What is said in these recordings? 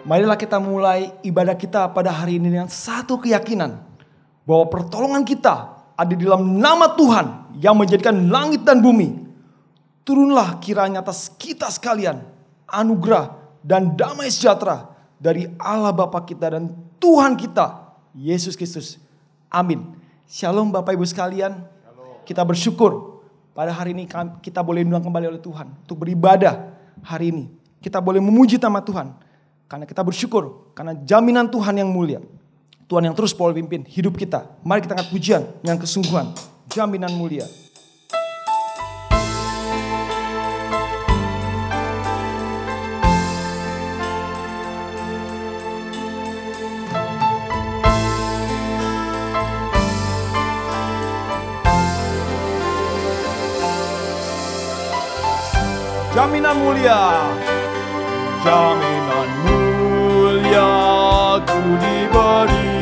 Marilah kita mulai ibadah kita pada hari ini dengan satu keyakinan. Bahwa pertolongan kita ada di dalam nama Tuhan yang menjadikan langit dan bumi. Turunlah kiranya atas kita sekalian anugerah dan damai sejahtera dari Allah Bapa kita dan Tuhan kita, Yesus Kristus. Amin. Shalom Bapak Ibu sekalian. Kita bersyukur pada hari ini kita boleh diundang kembali oleh Tuhan untuk beribadah hari ini. Kita boleh memuji nama Tuhan. Karena kita bersyukur, karena jaminan Tuhan yang mulia. Tuhan yang terus boleh pimpin hidup kita. Mari kita angkat pujian dengan kesungguhan. Jaminan mulia. Jaminan mulia. Jaminan mulia ku diberi,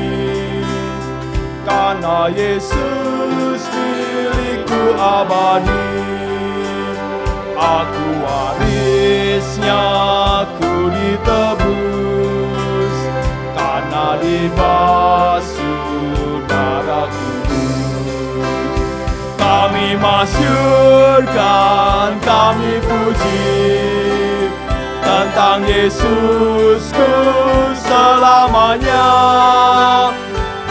karena Yesus milikku abadi. Aku warisnya, ku ditebus, karena dibasuh darah kudus. Kami masyurkan, kami puji tentang Yesusku selamanya.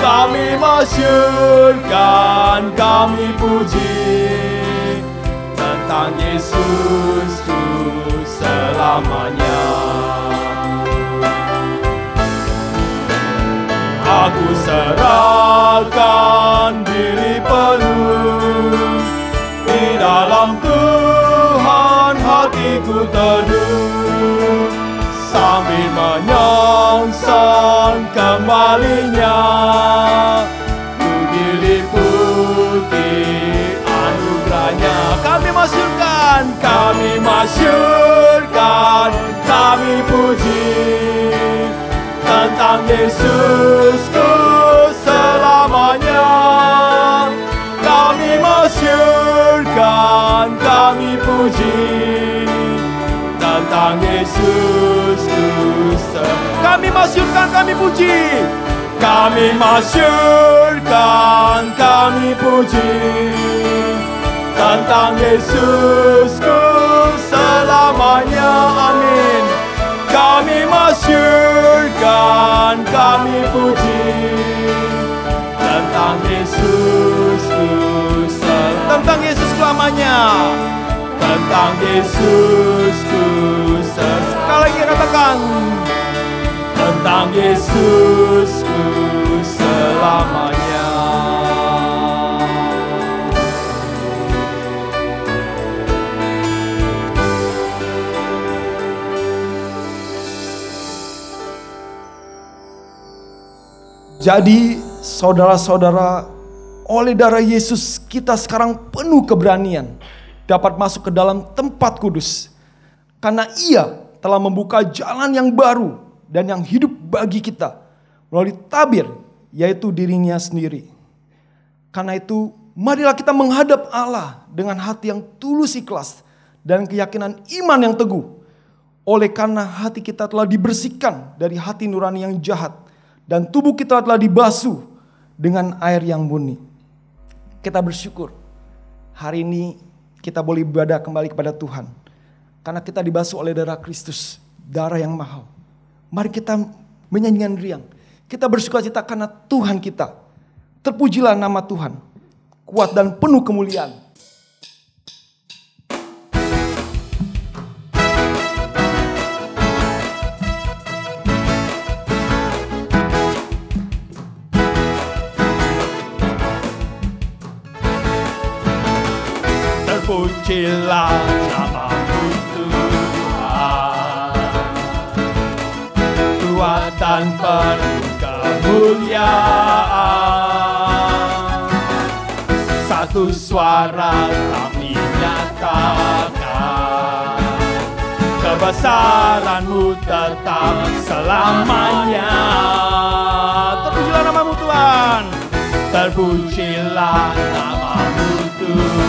Kami masyurkan, kami puji tentang Yesusku selamanya. Aku serahkan diri penuh di dalam Tuhan, hatiku teduh sambil menyongsong kembalinya. Ku diliputi anugerahnya. Kami masyurkan, kami puji tentang Yesusku selamanya. Kami masyurkan, kami puji tentang Yesusku. Kami masyurkan, kami puji. Kami masyurkan, kami puji tentang Yesusku selamanya. Amin. Kami masyurkan, kami puji tentang Yesusku tentang Yesus selamanya. Tentang Yesusku sekali lagi katakan, tentang Yesusku selamanya. Jadi saudara-saudara, oleh darah Yesus kita sekarang penuh keberanian dapat masuk ke dalam tempat kudus. Karena Ia telah membuka jalan yang baru dan yang hidup bagi kita melalui tabir, yaitu dirinya sendiri. Karena itu marilah kita menghadap Allah dengan hati yang tulus ikhlas dan keyakinan iman yang teguh. Oleh karena hati kita telah dibersihkan dari hati nurani yang jahat dan tubuh kita telah dibasuh dengan air yang murni. Kita bersyukur hari ini kita boleh ibadah kembali kepada Tuhan. Karena kita dibasuh oleh darah Kristus, darah yang mahal. Mari kita menyanyikan riang. Kita bersuka cita karena Tuhan kita. Terpujilah nama Tuhan, kuat dan penuh kemuliaan. Terpujilah nama-Mu Tuhan, kuat dan penuh kemuliaan. Satu suara kami nyatakan, kebesaran-Mu tetap selamanya. Terpujilah nama-Mu Tuhan, terpujilah nama-Mu Tuhan.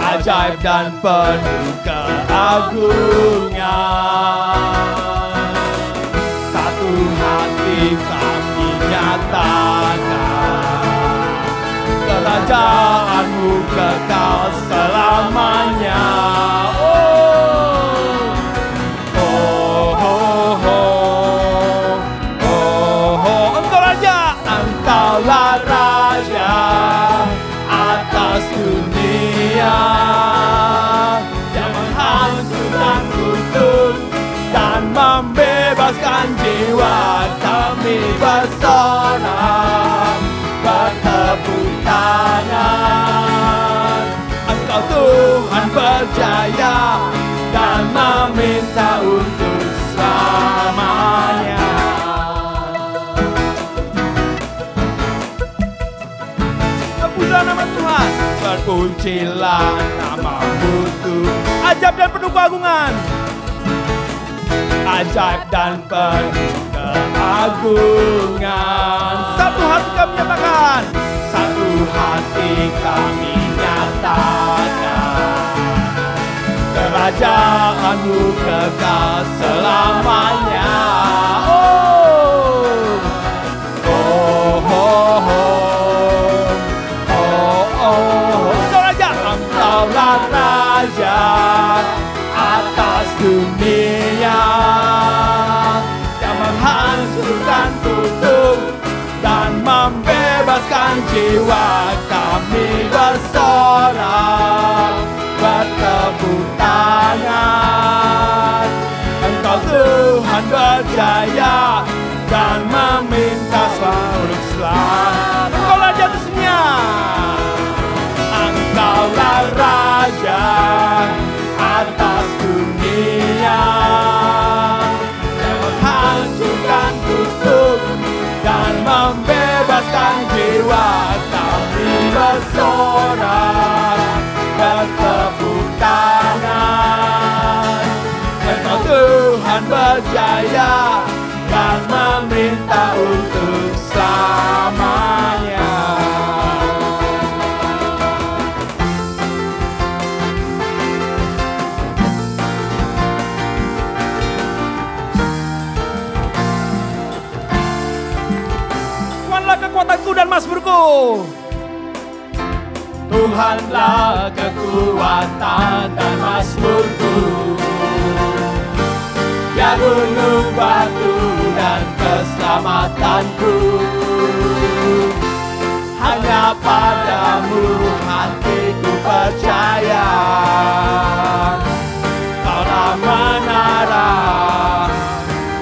Ajaib dan penuh keagungan. Satu hati kami nyatakan, kerajaan-Mu kekal selamanya. Engkau Raja, Engkaulah Raja atas dunia, yang menghancurkan kutub dan membebaskan jiwa kami bersorak bertepuk tangan. Engkau Tuhan berjaya dan meminta untuk selamanya. Terpujilah nama Tuhan, terpujilah nama-Mu Tuhan, ajaib dan penuh keagungan. Ajaib dan penuh keagungan. Satu hati kami nyatakan, satu hati kami nyatakan, kerajaan-Mu kekal selamanya. Engkau Raja, Engkaulah Raja atas dunia, yang menghancurkan kutub dan membebaskan jiwa kami bersorak bertepuk tangan. Engkau Tuhan berjaya dan meminta untuk selamat. Engkau Raja atasnya, Engkaulah Raja atas dunia, yang menghancurkan kutub dan membebaskan jiwa kami bersorak bertepuk tangan. Engkau Tuhan berjaya dan meminta untuk selamanya. Tuhanlah kekuatanku dan mazmurku. Tuhanlah kekuatan dan mazmurku, ya gunung batu dan keselamatanku. Hanya padamu hatiku percaya, Kaulah menara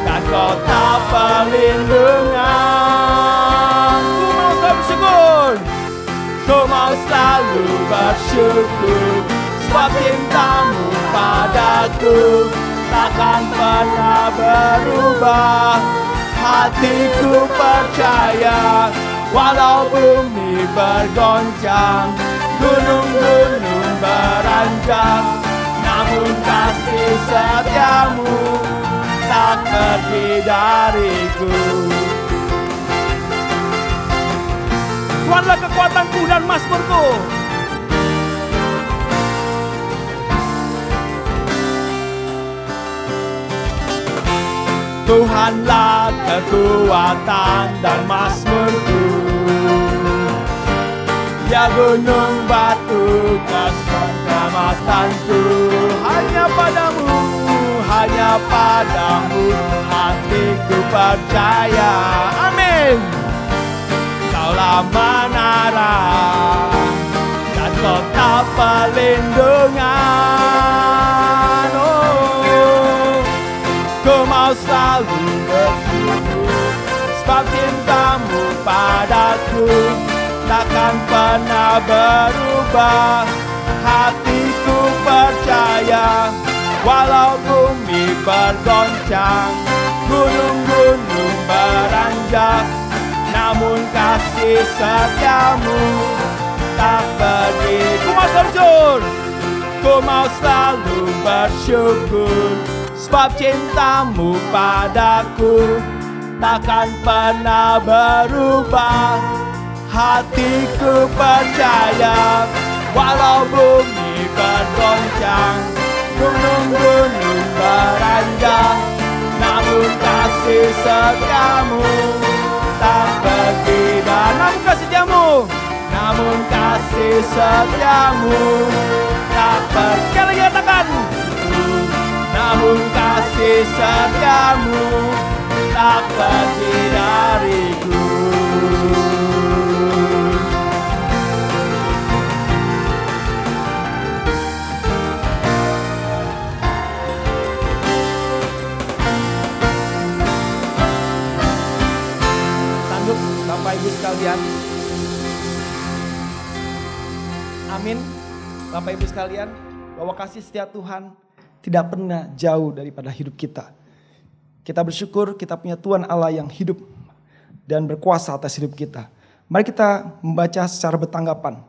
dan kota perlindungan. Ku mau selalu bersyukur, sebab cinta-Mu padaku takkan pernah berubah. Hatiku percaya, walau bumi bergoncang, gunung-gunung beranjak, namun kasih setia-Mu tak pergi dariku. Tuhanlah kekuatanku dan mazmurku. Tuhanlah kekuatan dan mazmurku, ya gunung batu keselamatanku. Hanya padamu hatiku percaya. Amin. Kaulah menara dan kota perlindungan. Ku mau selalu bersyukur, sebab cinta-Mu padaku takkan pernah berubah. Hatiku percaya, walau bumi bergoncang, gunung-gunung beranjak, namun kasih setia-Mu tak pergi. Ku mau selalu bersyukur, sebab cinta-Mu padaku takkan pernah berubah. Hatiku percaya, walau bumi bergoncang, gunung-gunung beranjak, namun kasih setiamu tak pergi. Dan namun kasih setiamu, namun kasih setiamu tak pergi. Sekali lagi katakan, namun kasih setiamu tak pergi dariku. Tanduk Bapak Ibu sekalian. Amin. Bapak Ibu sekalian, bahwa kasih setia Tuhan tidak pernah jauh daripada hidup kita. Kita bersyukur kita punya Tuhan Allah yang hidup dan berkuasa atas hidup kita. Mari kita membaca secara bertanggapan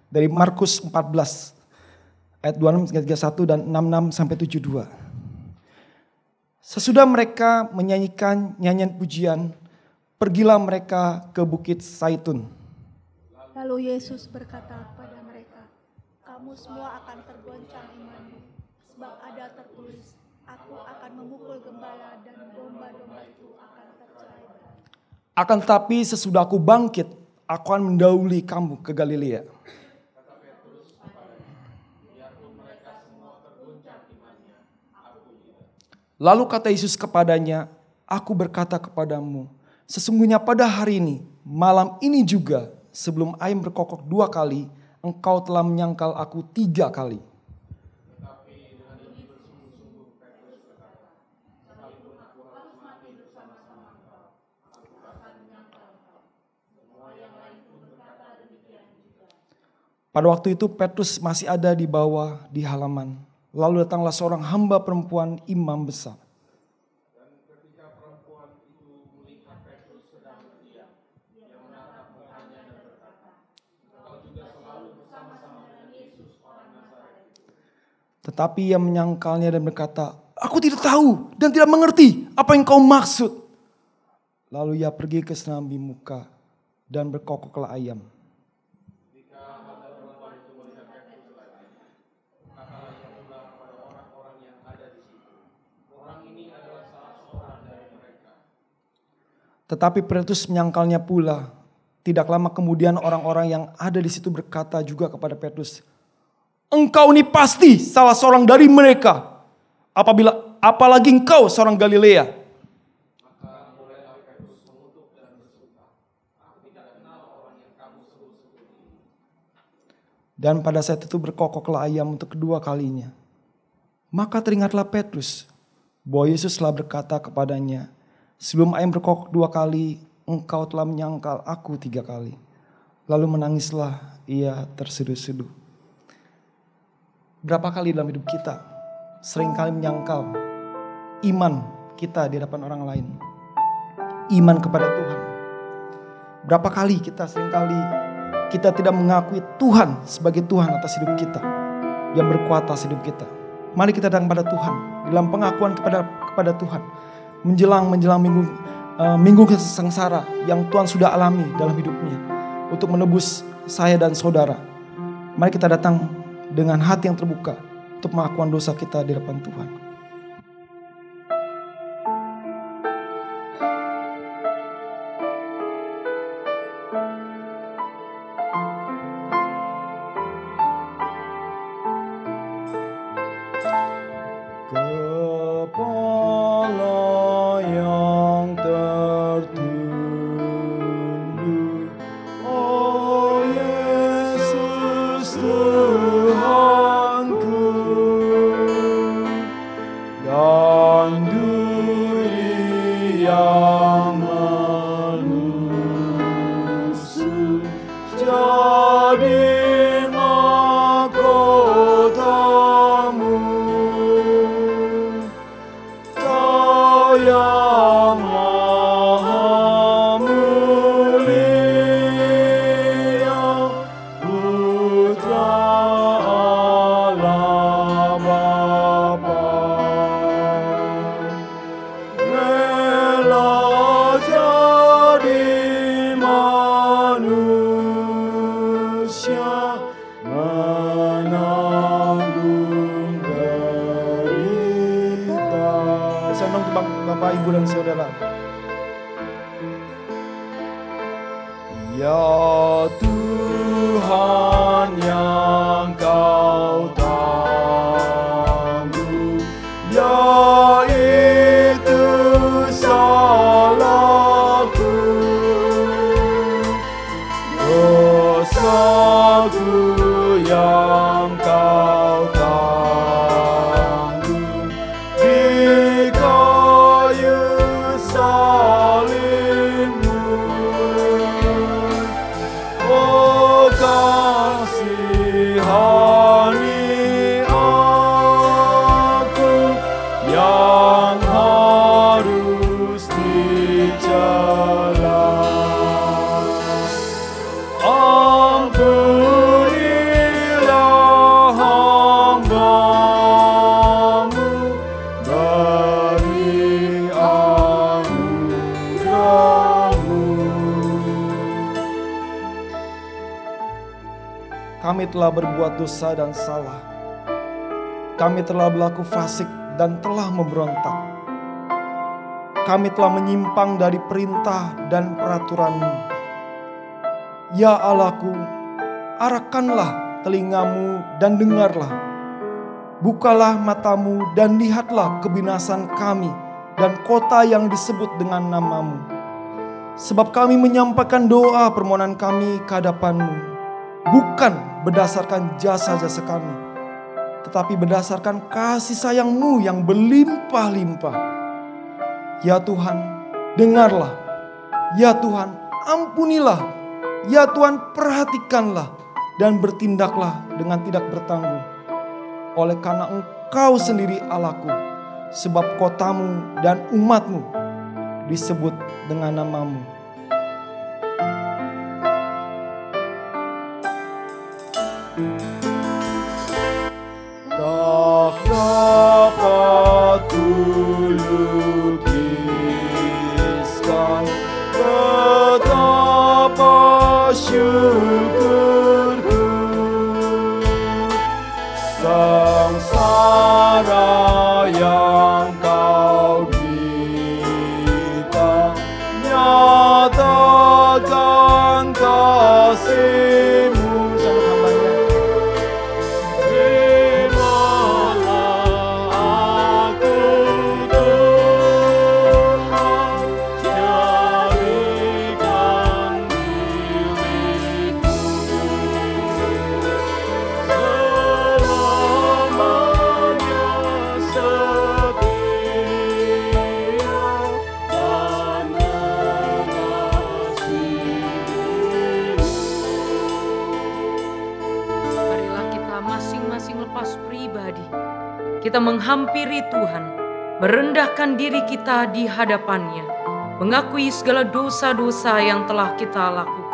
dari Markus 14 ayat 26-31 dan 66 sampai 72. Sesudah mereka menyanyikan nyanyian pujian, pergilah mereka ke Bukit Zaitun. Lalu Yesus berkata kepada mereka, kamu semua akan tergoncang imanmu, sebab ada tertulis, aku akan memukul gembala dan domba-domba itu akan terceraikan. Akan tetapi sesudah aku bangkit, aku akan mendahului kamu ke Galilea. Lalu kata Yesus kepadanya, aku berkata kepadamu, sesungguhnya pada hari ini, malam ini juga, sebelum ayam berkokok 2 kali, engkau telah menyangkal aku 3 kali. Pada waktu itu Petrus masih ada di bawah di halaman. Lalu datanglah seorang hamba perempuan imam besar. Tetapi ia menyangkalnya dan berkata, aku tidak tahu dan tidak mengerti apa yang kau maksud. Lalu ia pergi ke serambi muka dan berkokoklah ayam. Tetapi Petrus menyangkalnya pula. Tidak lama kemudian orang-orang yang ada di situ berkata juga kepada Petrus, engkau ini pasti salah seorang dari mereka. Apalagi engkau seorang Galilea. Dan pada saat itu berkokoklah ayam untuk kedua kalinya. Maka teringatlah Petrus bahwa Yesus telah berkata kepadanya, sebelum ayam berkokok 2 kali, engkau telah menyangkal aku 3 kali. Lalu menangislah ia terseduh-seduh. Berapa kali dalam hidup kita seringkali menyangkal iman kita di hadapan orang lain, iman kepada Tuhan. Berapa kali kita seringkali kita tidak mengakui Tuhan sebagai Tuhan atas hidup kita, yang berkuasa atas hidup kita. Mari kita datang kepada Tuhan dalam pengakuan kepada Tuhan menjelang minggu sengsara yang Tuhan sudah alami dalam hidupnya untuk menebus saya dan saudara. Mari kita datang dengan hati yang terbuka untuk mengakuan dosa kita di depan Tuhan. Kepala yang tertunduk, oh Yesus Tuhanku, dan duri yang melusuh jadi mahkotamu. Yang maha mulia, Putra Allah Bapa, rela jadi manusia menang. silakan dong Bapak, Ibu, dan Saudara. Ya Tuhan yang Kau tangguh, yaitu salahku, dosaku yang Kau tangguh di kayu salibmu. Oh, kasihani aku yang harus dicela. Ampunilah hamba-Mu, beri anugerah-Mu. Kami telah berbuat dosa dan salah. Kami telah berlaku fasik dan telah memberontak. Kami telah menyimpang dari perintah dan peraturan-Mu. Ya Allahku, arahkanlah telingamu dan dengarlah. Bukalah matamu dan lihatlah kebinasan kami dan kota yang disebut dengan nama-Mu. Sebab kami menyampaikan doa permohonan kami ke hadapan-Mu, bukan berdasarkan jasa-jasa kami, tetapi berdasarkan kasih sayang-Mu yang berlimpah-limpah. Ya Tuhan, dengarlah. Ya Tuhan, ampunilah. Ya Tuhan, perhatikanlah dan bertindaklah dengan tidak bertanggung. Oleh karena Engkau sendiri Allahku, sebab kotamu dan umatmu disebut dengan nama-Mu. Tak dapat kulukiskan betapa syukurku, sengsara yang Kau berikan, nyatakan kasih-Mu. Sama hambanya, terimalah aku Tuhan, jadikan diriku selamanya setia dan mengasihi. Marilah kita masing-masing lepas pribadi, kita menghampiri Tuhan, merendahkan diri kita di hadapan-Nya, mengakui segala dosa-dosa yang telah kita lakukan.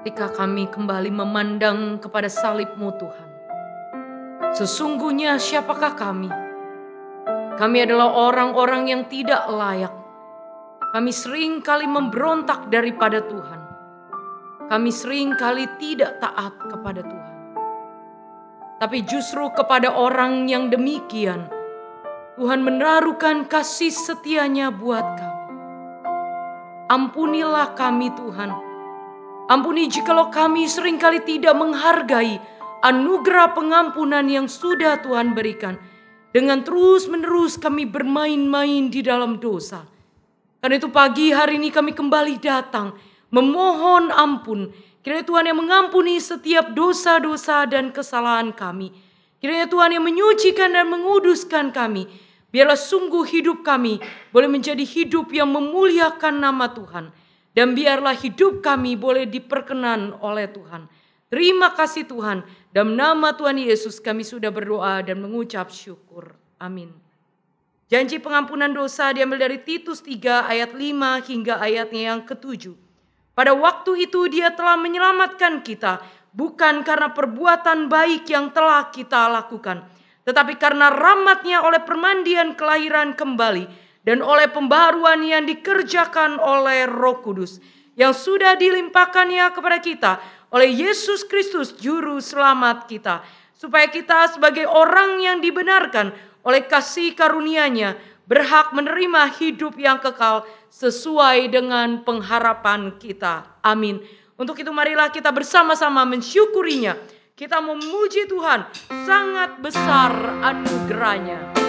Ketika kami kembali memandang kepada salib-Mu Tuhan, sesungguhnya siapakah kami? Kami adalah orang-orang yang tidak layak. Kami sering kali memberontak daripada Tuhan. Kami sering kali tidak taat kepada Tuhan. Tapi justru kepada orang yang demikian, Tuhan menaruhkan kasih setia-Nya buat kami. Ampunilah kami Tuhan. Ampuni jikalau kami seringkali tidak menghargai anugerah pengampunan yang sudah Tuhan berikan. Dengan terus-menerus kami bermain-main di dalam dosa. Karena itu pagi hari ini kami kembali datang memohon ampun. Kiranya Tuhan yang mengampuni setiap dosa-dosa dan kesalahan kami. Kiranya Tuhan yang menyucikan dan menguduskan kami. Biarlah sungguh hidup kami boleh menjadi hidup yang memuliakan nama Tuhan. Dan biarlah hidup kami boleh diperkenan oleh Tuhan. Terima kasih Tuhan. Dalam nama Tuhan Yesus kami sudah berdoa dan mengucap syukur. Amin. Janji pengampunan dosa diambil dari Titus 3 ayat 5 hingga ayatnya yang ke-7. Pada waktu itu dia telah menyelamatkan kita, bukan karena perbuatan baik yang telah kita lakukan, tetapi karena rahmat-Nya oleh permandian kelahiran kembali dan oleh pembaharuan yang dikerjakan oleh Roh Kudus yang sudah dilimpahkan-Nya kepada kita oleh Yesus Kristus juru selamat kita, supaya kita sebagai orang yang dibenarkan oleh kasih karunia-Nya berhak menerima hidup yang kekal sesuai dengan pengharapan kita. Amin. Untuk itu marilah kita bersama-sama mensyukurinya. Kita memuji Tuhan, sangat besar anugerah-Nya.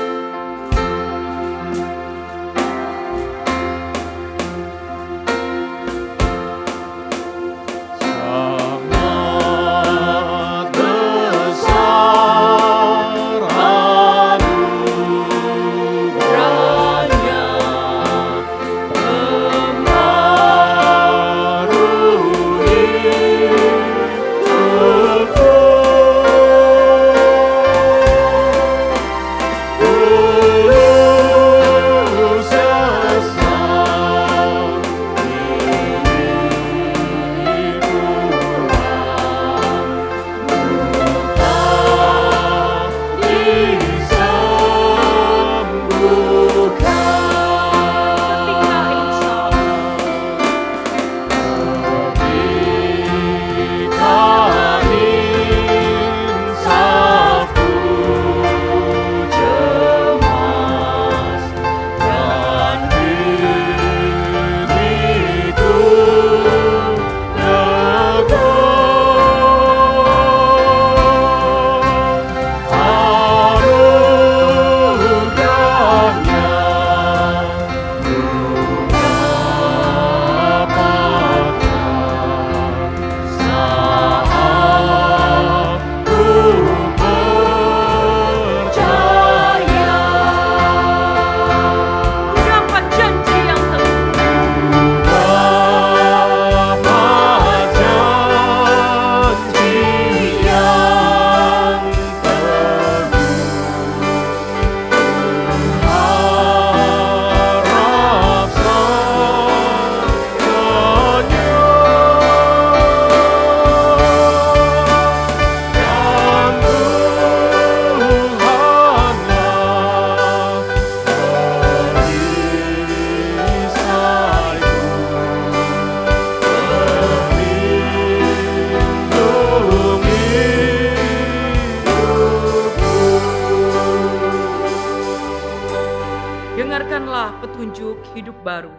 petunjuk hidup baru.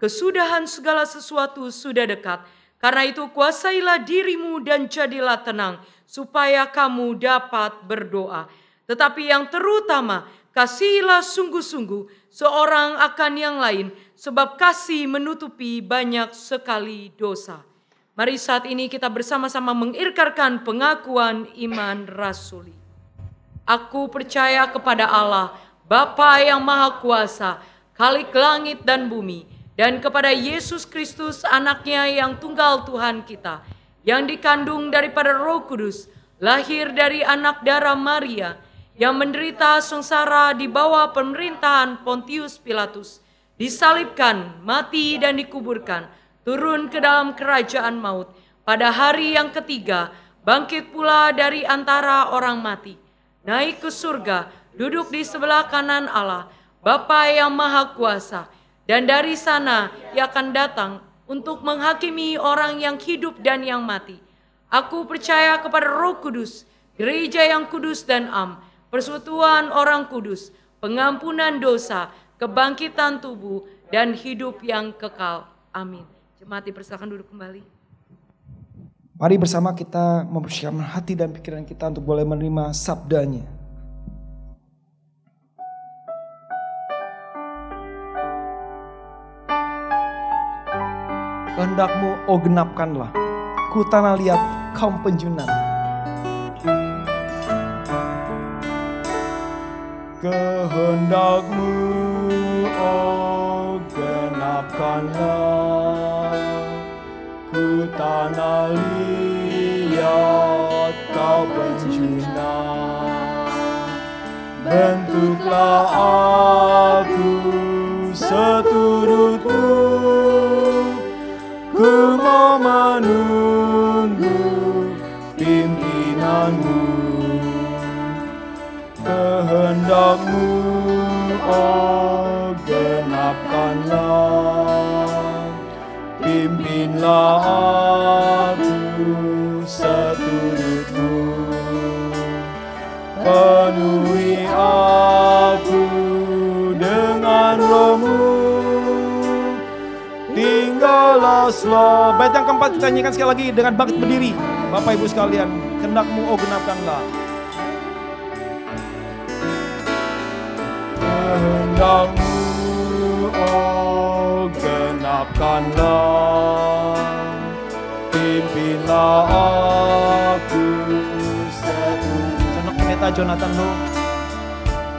Kesudahan segala sesuatu sudah dekat. Karena itu kuasailah dirimu dan jadilah tenang, supaya kamu dapat berdoa. Tetapi yang terutama, kasihilah sungguh-sungguh seorang akan yang lain, sebab kasih menutupi banyak sekali dosa. Mari saat ini kita bersama-sama mengikrarkan pengakuan iman rasuli. Aku percaya kepada Allah, Bapa yang Maha Kuasa, Khalik langit dan bumi, dan kepada Yesus Kristus anaknya yang tunggal Tuhan kita, yang dikandung daripada Roh Kudus, lahir dari anak darah Maria, yang menderita sengsara di bawah pemerintahan Pontius Pilatus, disalibkan, mati dan dikuburkan, turun ke dalam kerajaan maut, pada hari yang ketiga, bangkit pula dari antara orang mati, naik ke surga, duduk di sebelah kanan Allah, Bapa yang Maha Kuasa, dan dari sana Ia akan datang untuk menghakimi orang yang hidup dan yang mati. Aku percaya kepada Roh Kudus, gereja yang kudus dan am, persekutuan orang kudus, pengampunan dosa, kebangkitan tubuh, dan hidup yang kekal. Amin. Jemaat dipersilakan duduk kembali. Mari bersama kita mempersiapkan hati dan pikiran kita untuk boleh menerima sabdanya. Kehendakmu, oh genapkanlah, ku tanah liat kaum penjunan. kehendak-Mu, oh genapkanlah. Ku tanah liat, Kau penjuna, bentuklah aku seturut-Mu. Ku mau menunggu pimpinan-Mu. Kehendak-Mu, oh genapkanlah. Pimpinlah aku seturut-Mu. Penuhi aku dengan Roh-Mu. Tinggallah selalu. Bait yang keempat kita nyanyikan sekali lagi dengan bangkit berdiri. Bapak Ibu sekalian, kehendak-Mu, oh genapkanlah. Kehendak-Mu, oh genapkanlah. Pimpinlah aku seturut. Sanak pendeta Jonathan Lo.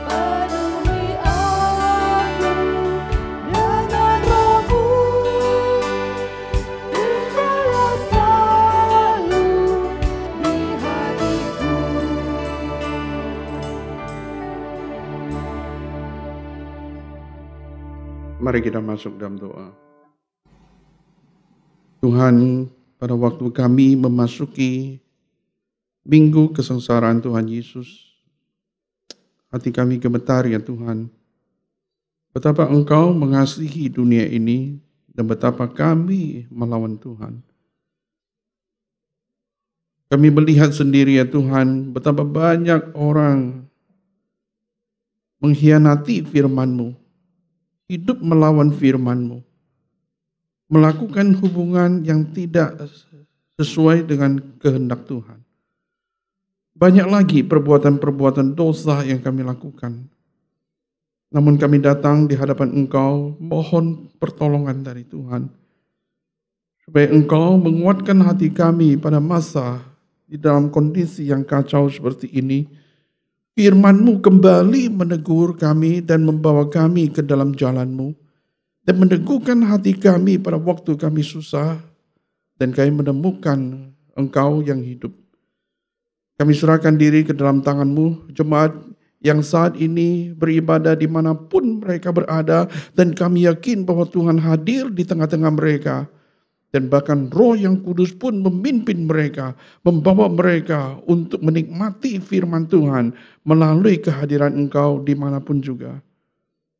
Penuhi aku dengan Roh-Mu. Tinggallah selalu di hatiku. Mari kita masuk dalam doa. Tuhan, pada waktu kami memasuki minggu kesengsaraan Tuhan Yesus, hati kami gemetar ya Tuhan. Betapa Engkau mengasihi dunia ini dan betapa kami melawan Tuhan. Kami melihat sendiri ya Tuhan, betapa banyak orang mengkhianati firman-Mu, hidup melawan firman-Mu, melakukan hubungan yang tidak sesuai dengan kehendak Tuhan. Banyak lagi perbuatan-perbuatan dosa yang kami lakukan. Namun kami datang di hadapan Engkau, mohon pertolongan dari Tuhan. Supaya Engkau menguatkan hati kami pada masa di dalam kondisi yang kacau seperti ini. Firman-Mu kembali menegur kami dan membawa kami ke dalam jalan-Mu. Dan meneguhkan hati kami pada waktu kami susah. Dan kami menemukan Engkau yang hidup. Kami serahkan diri ke dalam tangan-Mu, jemaat yang saat ini beribadah dimanapun mereka berada. Dan kami yakin bahwa Tuhan hadir di tengah-tengah mereka. Dan bahkan Roh yang Kudus pun memimpin mereka, membawa mereka untuk menikmati firman Tuhan melalui kehadiran Engkau dimanapun juga.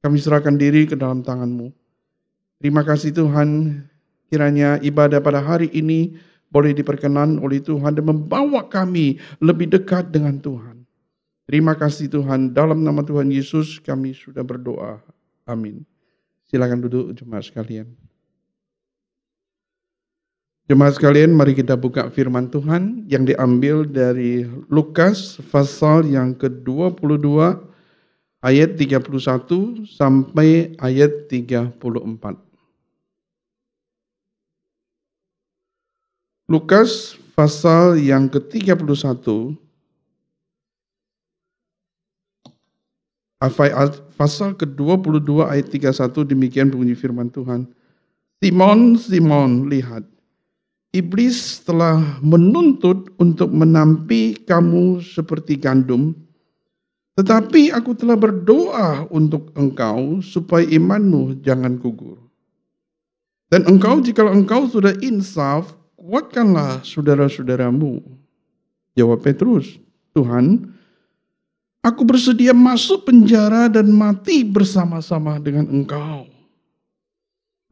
Kami serahkan diri ke dalam tangan-Mu. Terima kasih Tuhan, kiranya ibadah pada hari ini boleh diperkenan oleh Tuhan dan membawa kami lebih dekat dengan Tuhan. Terima kasih Tuhan, dalam nama Tuhan Yesus kami sudah berdoa. Amin. Silakan duduk jemaat sekalian. Jemaat sekalian, mari kita buka firman Tuhan yang diambil dari Lukas pasal yang ke-22 ayat 31 sampai ayat 34. Lukas pasal yang ke-31 pasal ke-22 ayat 31, demikian bunyi firman Tuhan. Simon, Simon, lihat, iblis telah menuntut untuk menampi kamu seperti gandum, tetapi aku telah berdoa untuk engkau supaya imanmu jangan gugur. Dan engkau, jikalau engkau sudah insaf, kuatkanlah saudara-saudaramu. Jawab Petrus, Tuhan, aku bersedia masuk penjara dan mati bersama-sama dengan engkau.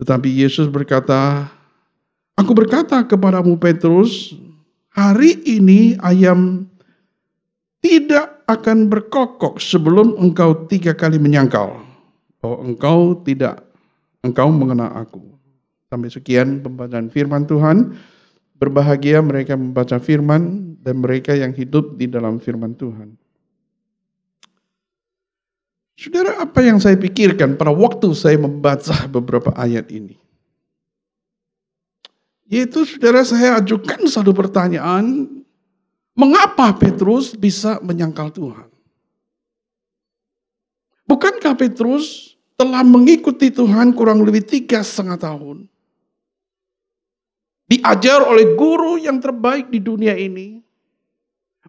Tetapi Yesus berkata, aku berkata kepadamu Petrus, hari ini ayam tidak akan berkokok sebelum engkau 3 kali menyangkal bahwa engkau mengenal aku. Sampai sekian pembacaan firman Tuhan. Berbahagia mereka membaca firman dan mereka yang hidup di dalam firman Tuhan. Saudara, apa yang saya pikirkan pada waktu saya membaca beberapa ayat ini? Yaitu saudara, saya ajukan satu pertanyaan, mengapa Petrus bisa menyangkal Tuhan? bukankah Petrus telah mengikuti Tuhan kurang lebih 3,5 tahun? Diajar oleh guru yang terbaik di dunia ini,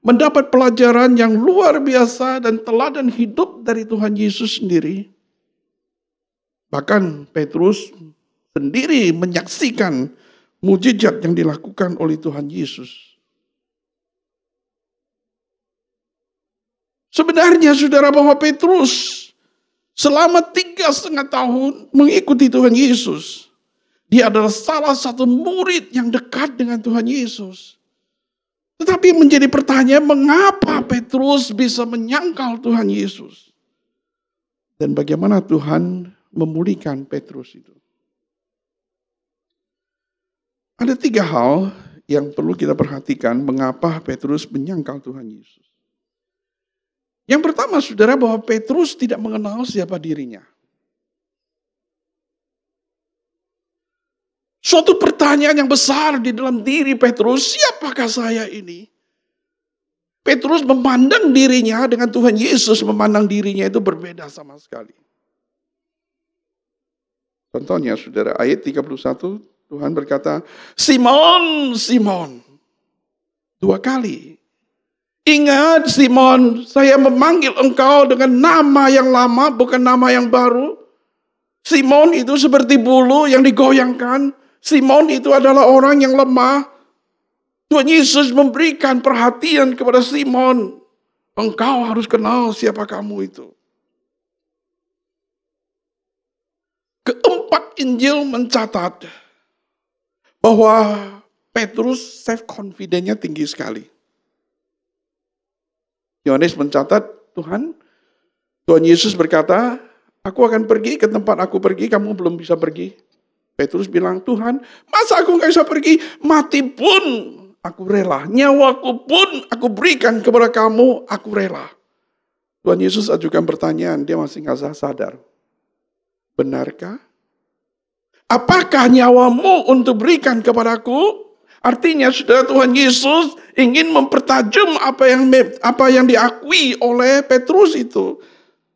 mendapat pelajaran yang luar biasa dan teladan hidup dari Tuhan Yesus sendiri. Bahkan Petrus sendiri menyaksikan mujizat yang dilakukan oleh Tuhan Yesus. Sebenarnya saudara, bahwa Petrus selama 3,5 tahun mengikuti Tuhan Yesus. Dia adalah salah satu murid yang dekat dengan Tuhan Yesus. Tetapi menjadi pertanyaan, mengapa Petrus bisa menyangkal Tuhan Yesus? Dan bagaimana Tuhan memulihkan Petrus itu? Ada 3 hal yang perlu kita perhatikan mengapa Petrus menyangkal Tuhan Yesus. Yang pertama, saudara, bahwa Petrus tidak mengenal siapa dirinya. Suatu pertanyaan yang besar di dalam diri Petrus, siapakah saya ini? Petrus memandang dirinya dengan Tuhan Yesus memandang dirinya itu berbeda sama sekali. Contohnya, saudara, ayat 31, Tuhan berkata, Simon, Simon. 2 kali. Ingat Simon, saya memanggil engkau dengan nama yang lama, bukan nama yang baru. Simon itu seperti bulu yang digoyangkan. Simon itu adalah orang yang lemah. Tuhan Yesus memberikan perhatian kepada Simon. Engkau harus kenal siapa kamu itu. Keempat Injil mencatat bahwa Petrus self-confidence-nya tinggi sekali. Yohanes mencatat, Tuhan Yesus berkata, aku akan pergi ke tempat aku pergi, kamu belum bisa pergi. Petrus bilang, Tuhan, masa aku gak bisa pergi? Mati pun aku rela, nyawaku pun aku berikan kepada kamu, aku rela. Tuhan Yesus ajukan pertanyaan, dia masih gak sadar. Benarkah? Apakah nyawamu untuk berikan kepadaku? Artinya, saudara, Tuhan Yesus ingin mempertajam apa yang diakui oleh Petrus itu.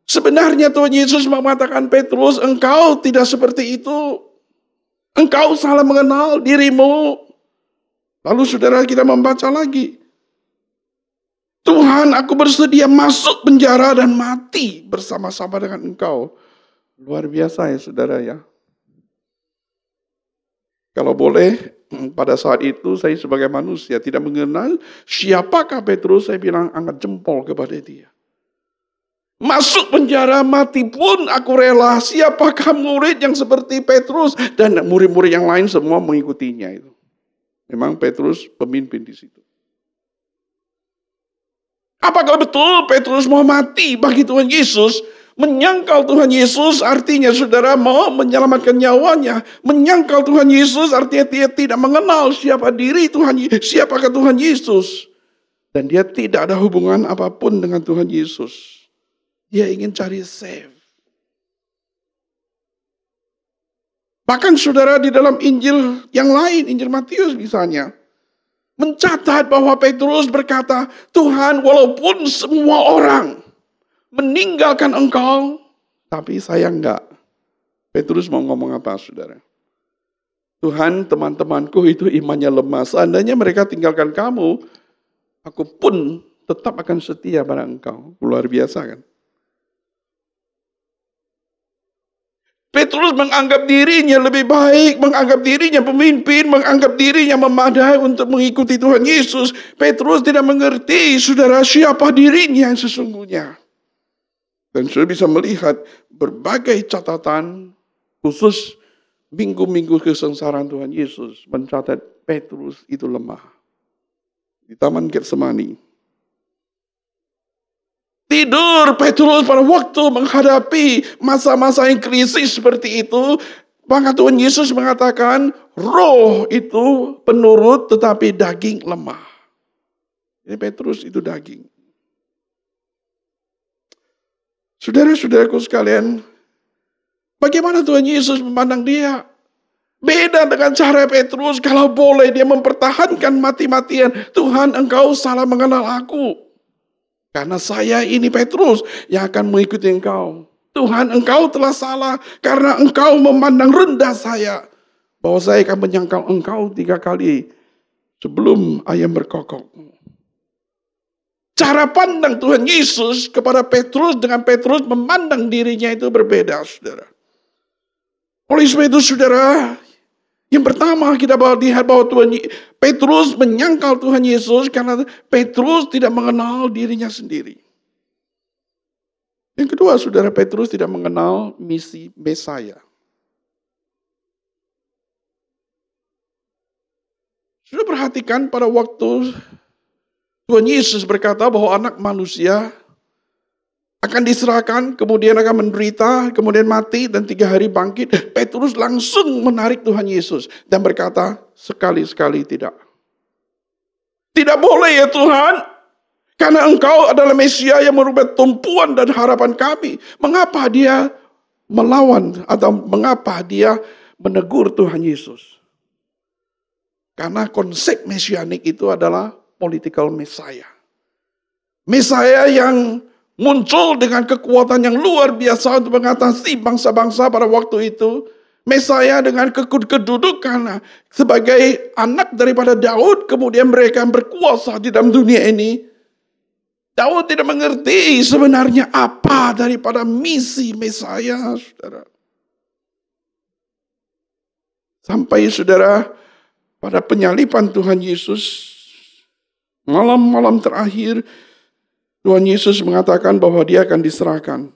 Sebenarnya Tuhan Yesus mengatakan, Petrus, engkau tidak seperti itu. Engkau salah mengenal dirimu. Lalu saudara, kita membaca lagi. Tuhan, aku bersedia masuk penjara dan mati bersama-sama dengan engkau. Luar biasa ya saudara ya. Kalau boleh, pada saat itu saya sebagai manusia tidak mengenal siapakah Petrus, saya bilang angkat jempol kepada dia. Masuk penjara, mati pun aku rela. Siapakah murid yang seperti Petrus? Dan murid-murid yang lain semua mengikutinya itu. Memang Petrus pemimpin di situ. Apakah betul Petrus mau mati bagi Tuhan Yesus? Menyangkal Tuhan Yesus artinya saudara mau menyelamatkan nyawanya. Menyangkal Tuhan Yesus artinya dia tidak mengenal siapakah Tuhan Yesus. Dan dia tidak ada hubungan apapun dengan Tuhan Yesus. Dia ingin cari save. Bahkan saudara di dalam Injil yang lain, Injil Matius misalnya, mencatat bahwa Petrus berkata, Tuhan, walaupun semua orang meninggalkan engkau, tapi saya enggak. Petrus mau ngomong apa saudara? Tuhan, teman-temanku itu imannya lemah. Seandainya mereka tinggalkan kamu, aku pun tetap akan setia pada engkau. Luar biasa kan? Petrus menganggap dirinya lebih baik, menganggap dirinya pemimpin, menganggap dirinya memadai untuk mengikuti Tuhan Yesus. Petrus tidak mengerti, saudara, siapa dirinya yang sesungguhnya. Dan saudara bisa melihat berbagai catatan, khusus minggu-minggu kesengsaraan Tuhan Yesus, mencatat Petrus itu lemah. Di Taman Getsemani. Tidur Petrus pada waktu menghadapi masa-masa yang krisis seperti itu. Maka Tuhan Yesus mengatakan, roh itu penurut tetapi daging lemah. Jadi Petrus itu daging. Saudara-saudaraku sekalian, bagaimana Tuhan Yesus memandang dia? Beda dengan cara Petrus, kalau boleh dia mempertahankan mati-matian. Tuhan, engkau salah mengenal aku. Karena saya ini Petrus yang akan mengikuti engkau. Tuhan, engkau telah salah karena engkau memandang rendah saya. Bahwa saya akan menyangkal engkau 3 kali sebelum ayam berkokok. Cara pandang Tuhan Yesus kepada Petrus dengan Petrus memandang dirinya itu berbeda, saudara. Oleh sebab itu, saudara, yang pertama kita lihat bahwa Petrus menyangkal Tuhan Yesus karena Petrus tidak mengenal dirinya sendiri. Yang kedua, saudara, Petrus tidak mengenal misi Mesaya. Sudah perhatikan pada waktu Tuhan Yesus berkata bahwa anak manusia akan diserahkan, kemudian akan menderita, kemudian mati, dan 3 hari bangkit. Petrus langsung menarik Tuhan Yesus dan berkata, sekali-sekali tidak. Tidak boleh ya Tuhan, karena engkau adalah Mesia yang merubah tumpuan dan harapan kami. Mengapa dia melawan atau mengapa dia menegur Tuhan Yesus? Karena konsep mesianik itu adalah political Messiah. Messiah yang muncul dengan kekuatan yang luar biasa untuk mengatasi bangsa-bangsa pada waktu itu. Messiah dengan kedudukan sebagai anak daripada Daud, kemudian mereka berkuasa di dalam dunia ini. Daud tidak mengerti sebenarnya apa daripada misi Messiah, saudara. Sampai saudara, pada penyaliban Tuhan Yesus, malam-malam terakhir, Tuhan Yesus mengatakan bahwa dia akan diserahkan.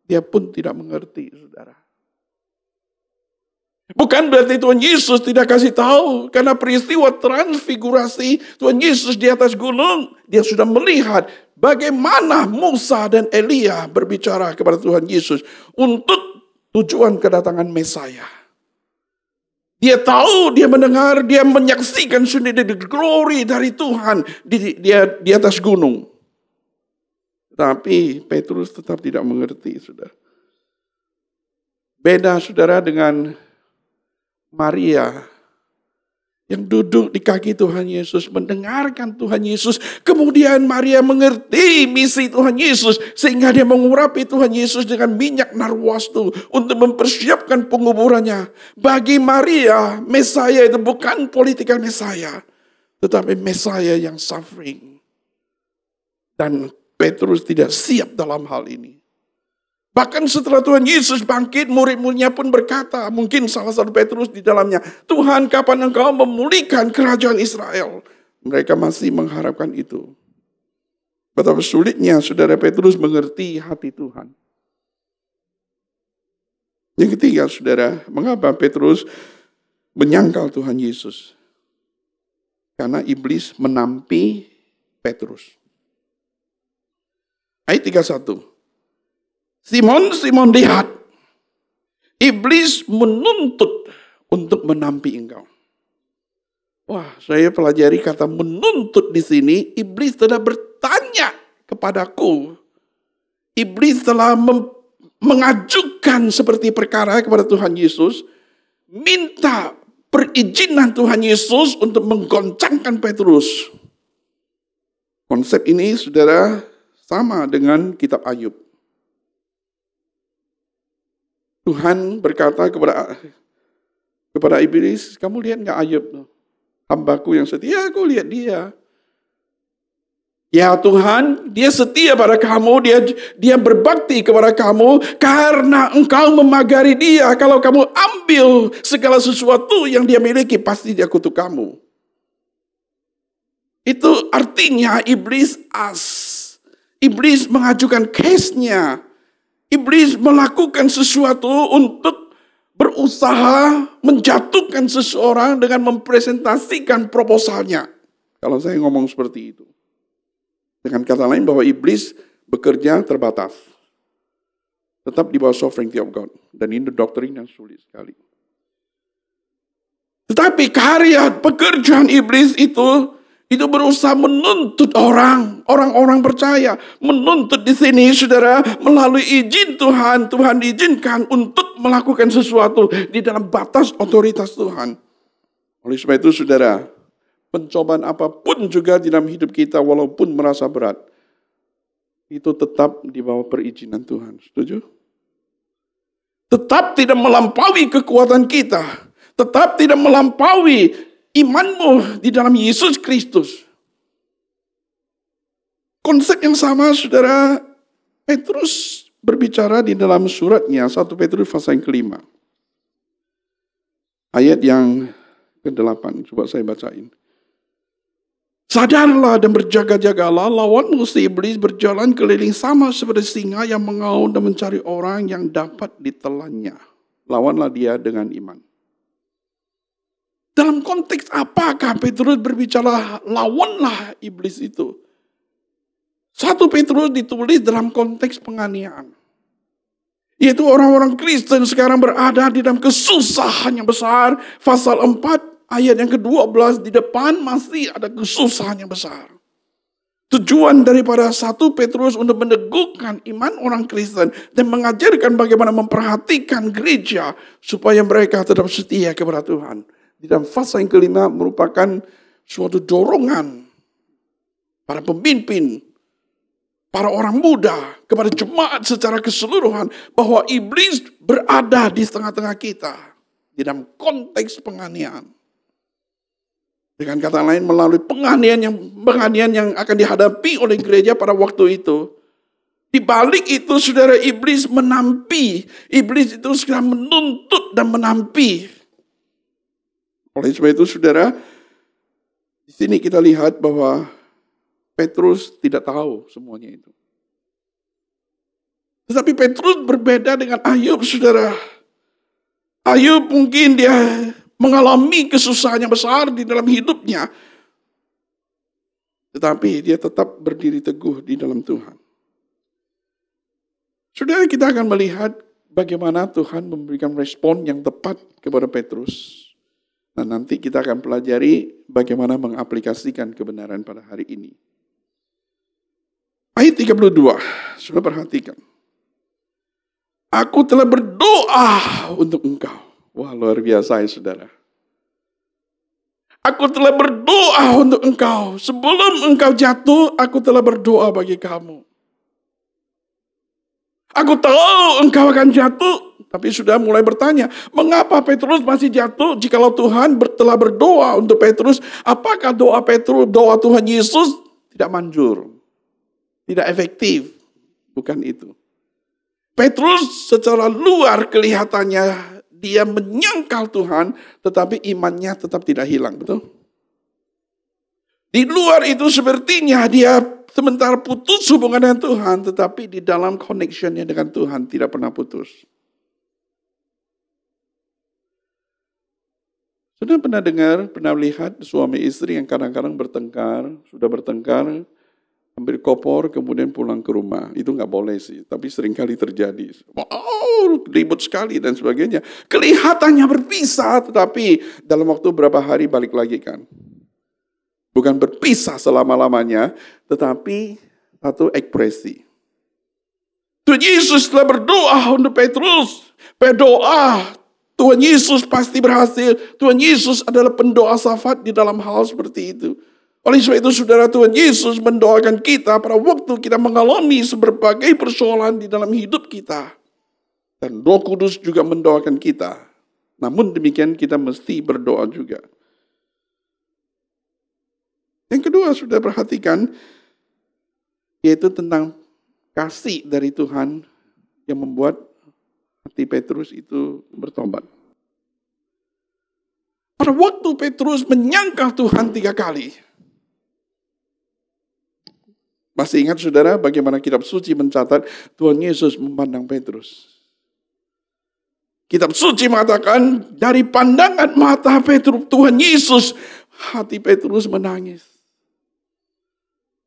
Dia pun tidak mengerti, saudara. Bukan berarti Tuhan Yesus tidak kasih tahu. Karena peristiwa transfigurasi Tuhan Yesus di atas gunung, dia sudah melihat bagaimana Musa dan Elia berbicara kepada Tuhan Yesus untuk tujuan kedatangan Mesaya. Dia tahu, dia mendengar, dia menyaksikan sendiri the glory dari Tuhan di atas gunung. Tapi Petrus tetap tidak mengerti, saudara. Beda, saudara, dengan Maria yang duduk di kaki Tuhan Yesus, mendengarkan Tuhan Yesus. Kemudian Maria mengerti misi Tuhan Yesus, sehingga dia mengurapi Tuhan Yesus dengan minyak narwastu untuk mempersiapkan penguburannya. Bagi Maria, Mesaya itu bukan political Mesaya, tetapi Mesaya yang suffering. Dan Petrus tidak siap dalam hal ini. Bahkan setelah Tuhan Yesus bangkit, murid-muridnya pun berkata, mungkin salah satu Petrus di dalamnya, Tuhan, kapan engkau memulihkan kerajaan Israel? Mereka masih mengharapkan itu. Betapa sulitnya saudara Petrus mengerti hati Tuhan. Yang ketiga, saudara, mengapa Petrus menyangkal Tuhan Yesus? Karena iblis menampi Petrus. Ayat 31. Simon, lihat. Iblis menuntut untuk menampi engkau. Wah, saya pelajari kata menuntut di sini. Iblis telah bertanya kepadaku. Iblis telah mengajukan seperti perkara kepada Tuhan Yesus. Minta perizinan Tuhan Yesus untuk menggoncangkan Petrus. Konsep ini, saudara, sama dengan kitab Ayub. Tuhan berkata kepada iblis, kamu lihat gak Ayub? Hambaku yang setia, aku lihat dia. Ya Tuhan, dia setia pada kamu, dia berbakti kepada kamu, karena engkau memagari dia. Kalau kamu ambil segala sesuatu yang dia miliki, pasti dia kutuk kamu. Itu artinya iblis Iblis mengajukan case-nya. Iblis melakukan sesuatu untuk berusaha menjatuhkan seseorang dengan mempresentasikan proposalnya. Kalau saya ngomong seperti itu. Dengan kata lain bahwa iblis bekerja terbatas. Tetap di bawah sovereignty of God. Dan ini doktrin yang sulit sekali. Tetapi karya pekerjaan iblis itu berusaha menuntut orang-orang percaya. Menuntut di sini, saudara, melalui izin Tuhan. Tuhan diizinkan untuk melakukan sesuatu di dalam batas otoritas Tuhan. Oleh sebab itu, saudara, pencobaan apapun juga di dalam hidup kita, walaupun merasa berat, itu tetap di bawah perizinan Tuhan. Setuju? tetap tidak melampaui kekuatan kita, tetap tidak melampaui imanmu di dalam Yesus Kristus. Konsep yang sama, saudara, Petrus berbicara di dalam suratnya 1 Petrus pasal yang kelima. Ayat yang ke-8, coba saya bacain. Sadarlah dan berjaga-jagalah, lawanmu si iblis berjalan keliling sama seperti singa yang mengaum dan mencari orang yang dapat ditelannya. Lawanlah dia dengan iman. Dalam konteks apakah Petrus berbicara lawanlah iblis itu? 1 Petrus ditulis dalam konteks penganiayaan. Yaitu orang-orang Kristen sekarang berada di dalam kesusahan yang besar. Pasal 4 ayat yang ke-12 di depan masih ada kesusahan yang besar. Tujuan daripada 1 Petrus untuk meneguhkan iman orang Kristen dan mengajarkan bagaimana memperhatikan gereja supaya mereka tetap setia kepada Tuhan. Di dalam fase yang kelima merupakan suatu dorongan para pemimpin, para orang muda, kepada jemaat secara keseluruhan, bahwa iblis berada di tengah-tengah kita di dalam konteks penganiayaan. Dengan kata lain, melalui penganiayaan yang akan dihadapi oleh gereja pada waktu itu. Di balik itu, saudara, iblis menampi. Iblis itu sedang menuntut dan menampi. Oleh sebab itu, saudara, di sini kita lihat bahwa Petrus tidak tahu semuanya itu. Tetapi Petrus berbeda dengan Ayub, saudara. Ayub mungkin dia mengalami kesusahan yang besar di dalam hidupnya. Tetapi dia tetap berdiri teguh di dalam Tuhan. Saudara, kita akan melihat bagaimana Tuhan memberikan respon yang tepat kepada Petrus. Dan nanti kita akan pelajari bagaimana mengaplikasikan kebenaran pada hari ini. Ayat 32, sudah perhatikan. Aku telah berdoa untuk engkau. Wah, luar biasa ya saudara. Aku telah berdoa untuk engkau. Sebelum engkau jatuh, aku telah berdoa bagi kamu. Aku tahu engkau akan jatuh, tapi sudah mulai bertanya, mengapa Petrus masih jatuh jikalau Tuhan telah berdoa untuk Petrus? Apakah doa Petrus, doa Tuhan Yesus tidak manjur? Tidak efektif, bukan itu. Petrus secara luar kelihatannya dia menyangkal Tuhan, tetapi imannya tetap tidak hilang, betul? Di luar itu sepertinya dia sementara putus hubungan dengan Tuhan, tetapi di dalam connectionnya dengan Tuhan tidak pernah putus. Sudah pernah dengar, pernah lihat suami istri yang kadang-kadang bertengkar, sudah bertengkar, ambil kopor, kemudian pulang ke rumah. Itu nggak boleh sih, tapi seringkali terjadi. Wow, ribut sekali dan sebagainya. Kelihatannya berpisah, tetapi dalam waktu berapa hari balik lagi kan. Bukan berpisah selama-lamanya, tetapi satu ekspresi. Tuhan Yesus telah berdoa untuk Petrus. Berdoa, Tuhan Yesus pasti berhasil. Tuhan Yesus adalah pendoa syafaat di dalam hal seperti itu. Oleh sebab itu, saudara, Tuhan Yesus mendoakan kita pada waktu kita mengalami berbagai persoalan di dalam hidup kita. Dan Roh Kudus juga mendoakan kita. Namun demikian kita mesti berdoa juga. Yang kedua, sudah perhatikan, yaitu tentang kasih dari Tuhan yang membuat hati Petrus itu bertobat. Pada waktu Petrus menyangkal Tuhan 3 kali. Masih ingat saudara bagaimana kitab suci mencatat Tuhan Yesus memandang Petrus. Kitab suci mengatakan dari pandangan mata Petrus, Tuhan Yesus, hati Petrus menangis.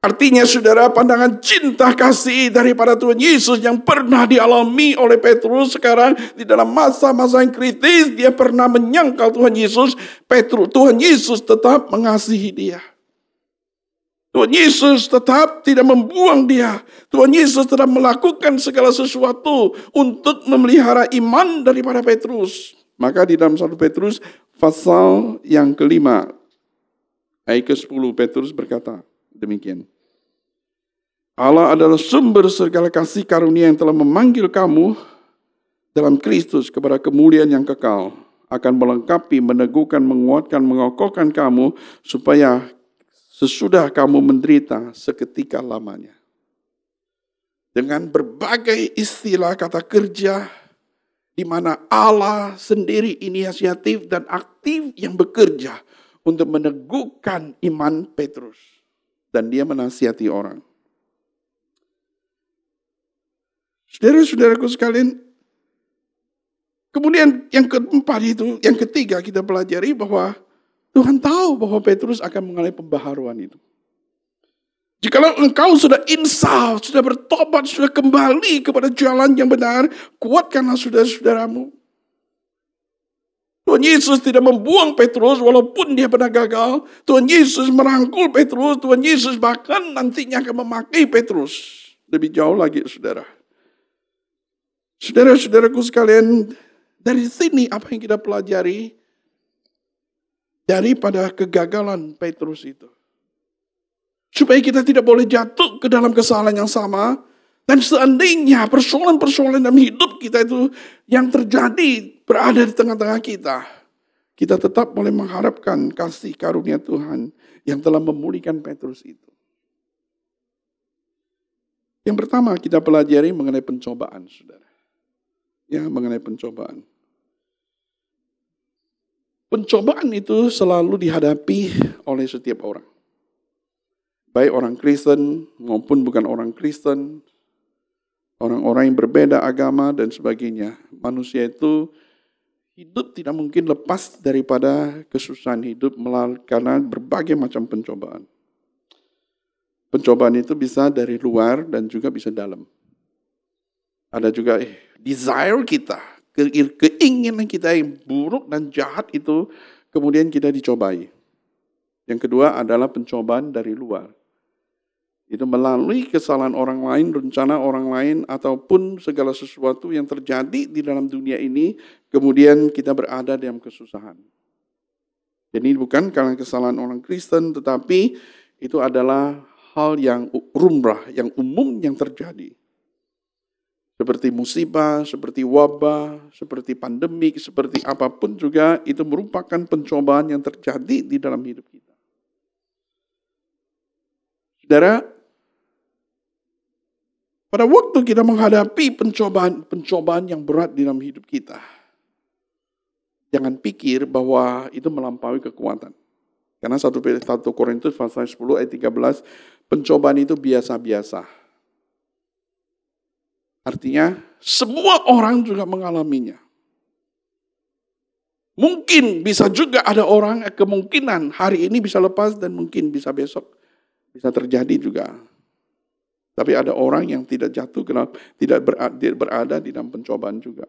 Artinya saudara, pandangan cinta kasih daripada Tuhan Yesus yang pernah dialami oleh Petrus sekarang di dalam masa-masa yang kritis, dia pernah menyangkal Tuhan Yesus. Tuhan Yesus tetap mengasihi dia. Tuhan Yesus tetap tidak membuang dia. Tuhan Yesus tetap melakukan segala sesuatu untuk memelihara iman daripada Petrus. Maka di dalam 1 Petrus pasal yang kelima, ayat ke-10, Petrus berkata demikian. Allah adalah sumber segala kasih karunia yang telah memanggil kamu dalam Kristus kepada kemuliaan yang kekal, akan melengkapi, meneguhkan, menguatkan, mengokohkan kamu, supaya sesudah kamu menderita seketika lamanya. Dengan berbagai istilah kata kerja, di mana Allah sendiri inisiatif dan aktif yang bekerja untuk meneguhkan iman Petrus. Dan dia menasihati orang. Saudara-saudaraku sekalian, kemudian yang keempat itu, yang ketiga kita pelajari bahwa Tuhan tahu bahwa Petrus akan mengalami pembaharuan itu. Jikalau engkau sudah insaf, sudah bertobat, sudah kembali kepada jalan yang benar, kuatkanlah saudara-saudaramu. Tuhan Yesus tidak membuang Petrus walaupun dia pernah gagal. Tuhan Yesus merangkul Petrus, Tuhan Yesus bahkan nantinya akan memakai Petrus. Lebih jauh lagi saudara. Saudara-saudaraku sekalian, dari sini apa yang kita pelajari daripada kegagalan Petrus itu? Supaya kita tidak boleh jatuh ke dalam kesalahan yang sama. Dan seandainya persoalan-persoalan dalam hidup kita itu yang terjadi berada di tengah-tengah kita. Kita tetap boleh mengharapkan kasih karunia Tuhan yang telah memulihkan Petrus itu. Yang pertama kita pelajari mengenai pencobaan, saudara. Ya, mengenai pencobaan. Pencobaan itu selalu dihadapi oleh setiap orang. Baik orang Kristen maupun bukan orang Kristen, orang-orang yang berbeda agama dan sebagainya. Manusia itu hidup tidak mungkin lepas daripada kesusahan hidup karena berbagai macam pencobaan. Pencobaan itu bisa dari luar dan juga bisa dalam. Ada juga desire kita, keinginan kita yang buruk dan jahat itu kemudian kita dicobai. Yang kedua adalah pencobaan dari luar. Itu melalui kesalahan orang lain, rencana orang lain, ataupun segala sesuatu yang terjadi di dalam dunia ini, kemudian kita berada dalam kesusahan. Jadi bukan karena kesalahan orang Kristen, tetapi itu adalah hal yang lumrah, yang umum yang terjadi. Seperti musibah, seperti wabah, seperti pandemik, seperti apapun juga, itu merupakan pencobaan yang terjadi di dalam hidup kita. Saudara, pada waktu kita menghadapi pencobaan yang berat di dalam hidup kita, jangan pikir bahwa itu melampaui kekuatan. Karena 1 Korintus pasal 10 ayat 13, pencobaan itu biasa-biasa. Artinya, semua orang juga mengalaminya. Mungkin bisa juga ada orang kemungkinan hari ini bisa lepas dan mungkin bisa besok. Bisa terjadi juga. Tapi ada orang yang tidak jatuh, tidak berada di dalam pencobaan juga.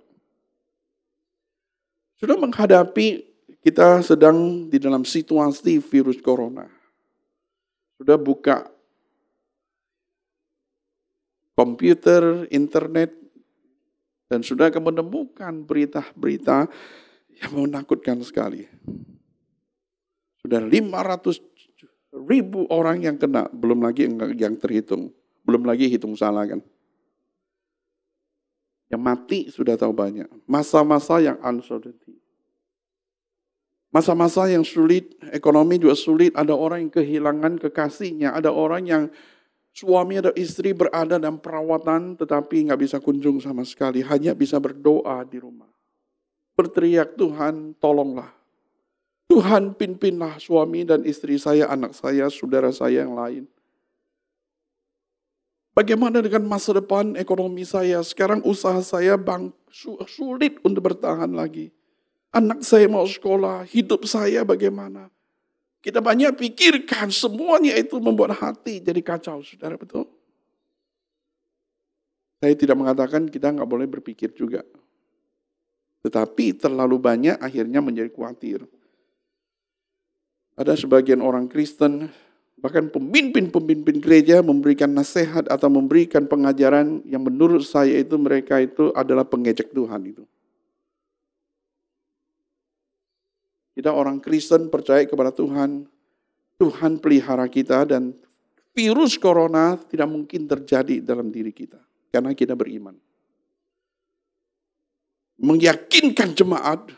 Sudah menghadapi, kita sedang di dalam situasi virus corona. Sudah buka komputer, internet, dan sudah menemukan berita-berita yang menakutkan sekali. Sudah 500.000 orang yang kena, belum lagi yang terhitung. Belum lagi hitung salah kan. Yang mati sudah tahu banyak. Masa-masa yang uncertainty. Masa-masa yang sulit, ekonomi juga sulit. Ada orang yang kehilangan kekasihnya. Ada orang yang suami atau istri berada dalam perawatan tetapi nggak bisa kunjung sama sekali. Hanya bisa berdoa di rumah. Berteriak, Tuhan tolonglah. Tuhan pimpinlah suami dan istri saya, anak saya, saudara saya yang lain. Bagaimana dengan masa depan ekonomi saya? Sekarang usaha saya sulit untuk bertahan lagi. Anak saya mau sekolah, hidup saya bagaimana? Kita banyak pikirkan, semuanya itu membuat hati jadi kacau, saudara, betul? Saya tidak mengatakan kita nggak boleh berpikir juga. Tetapi terlalu banyak akhirnya menjadi khawatir. Ada sebagian orang Kristen, bahkan pemimpin-pemimpin gereja memberikan nasihat atau memberikan pengajaran yang menurut saya itu mereka itu adalah pengejek Tuhan itu. Kita orang Kristen percaya kepada Tuhan, Tuhan pelihara kita dan virus corona tidak mungkin terjadi dalam diri kita karena kita beriman. meyakinkan jemaat.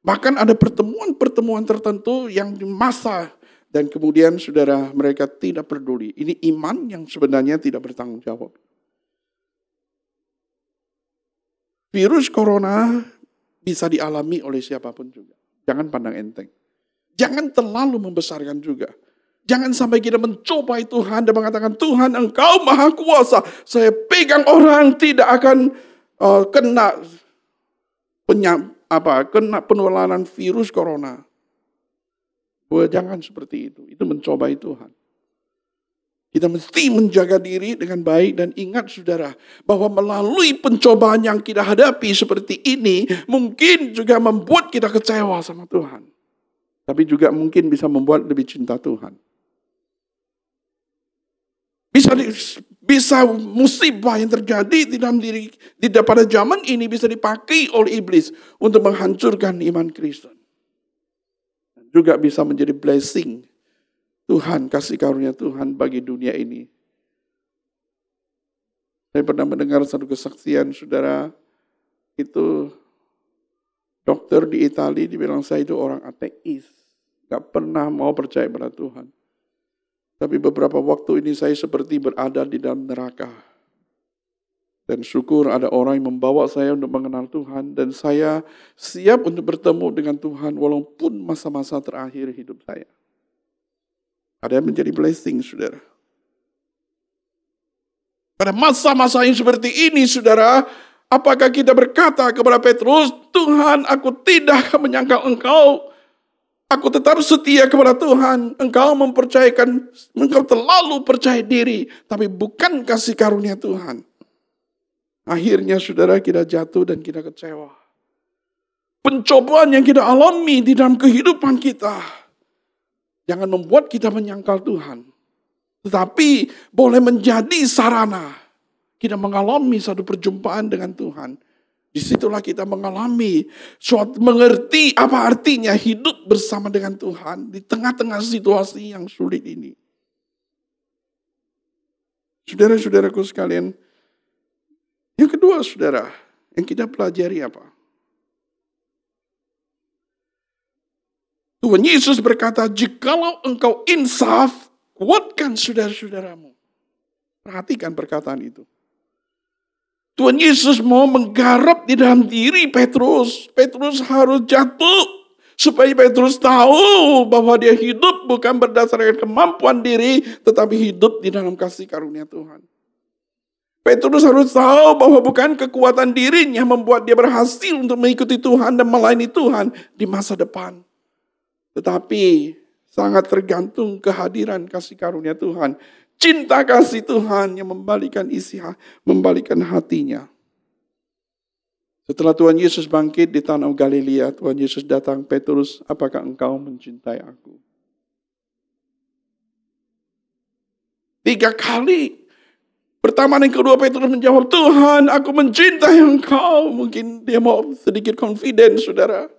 Bahkan ada pertemuan-pertemuan tertentu yang di masa dan kemudian saudara mereka tidak peduli. Ini iman yang sebenarnya tidak bertanggung jawab. Virus corona bisa dialami oleh siapapun juga. Jangan pandang enteng. Jangan terlalu membesarkan juga. Jangan sampai kita mencobai Tuhan dan mengatakan, Tuhan Engkau Maha Kuasa. Saya pegang orang tidak akan kena penularan virus corona. Jangan seperti itu. Itu mencobai Tuhan. Kita mesti menjaga diri dengan baik dan ingat saudara, bahwa melalui pencobaan yang kita hadapi seperti ini, mungkin juga membuat kita kecewa sama Tuhan. Tapi juga mungkin bisa membuat lebih cinta Tuhan. Bisa musibah yang terjadi di dalam diri pada zaman ini bisa dipakai oleh iblis untuk menghancurkan iman Kristen. Juga bisa menjadi blessing Tuhan, kasih karunia Tuhan bagi dunia ini. Saya pernah mendengar satu kesaksian, saudara, itu dokter di Italia dibilang saya itu orang ateis, gak pernah mau percaya pada Tuhan. Tapi beberapa waktu ini saya seperti berada di dalam neraka. Dan syukur ada orang yang membawa saya untuk mengenal Tuhan. Dan saya siap untuk bertemu dengan Tuhan walaupun masa-masa terakhir hidup saya. Ada yang menjadi blessing, saudara. Pada masa-masa yang seperti ini, saudara, apakah kita berkata kepada Petrus, Tuhan, aku tidak akan menyangkal Engkau. Aku tetap setia kepada Tuhan. Engkau terlalu percaya diri. Tapi bukan kasih karunia Tuhan. Akhirnya saudara kita jatuh dan kita kecewa. Pencobaan yang kita alami di dalam kehidupan kita. Jangan membuat kita menyangkal Tuhan. Tetapi boleh menjadi sarana. Kita mengalami satu perjumpaan dengan Tuhan. Disitulah kita mengalami, mengerti apa artinya hidup bersama dengan Tuhan di tengah-tengah situasi yang sulit ini. Saudara-saudaraku sekalian, yang kedua saudara, yang kita pelajari apa? Tuhan Yesus berkata, jikalau engkau insaf, kuatkan saudara-saudaramu. Perhatikan perkataan itu. Tuhan Yesus mau menggarap di dalam diri Petrus. Petrus harus jatuh supaya Petrus tahu bahwa dia hidup bukan berdasarkan kemampuan diri, tetapi hidup di dalam kasih karunia Tuhan. Petrus harus tahu bahwa bukan kekuatan dirinya membuat dia berhasil untuk mengikuti Tuhan dan melayani Tuhan di masa depan. Tetapi sangat tergantung kehadiran kasih karunia Tuhan. Cinta kasih Tuhan yang membalikan hatinya. Setelah Tuhan Yesus bangkit di tanah Galilea, Tuhan Yesus datang, Petrus, apakah engkau mencintai aku? 3 kali. Pertama dan kedua Petrus menjawab, Tuhan, aku mencintai engkau. Mungkin dia mau sedikit confident, saudara.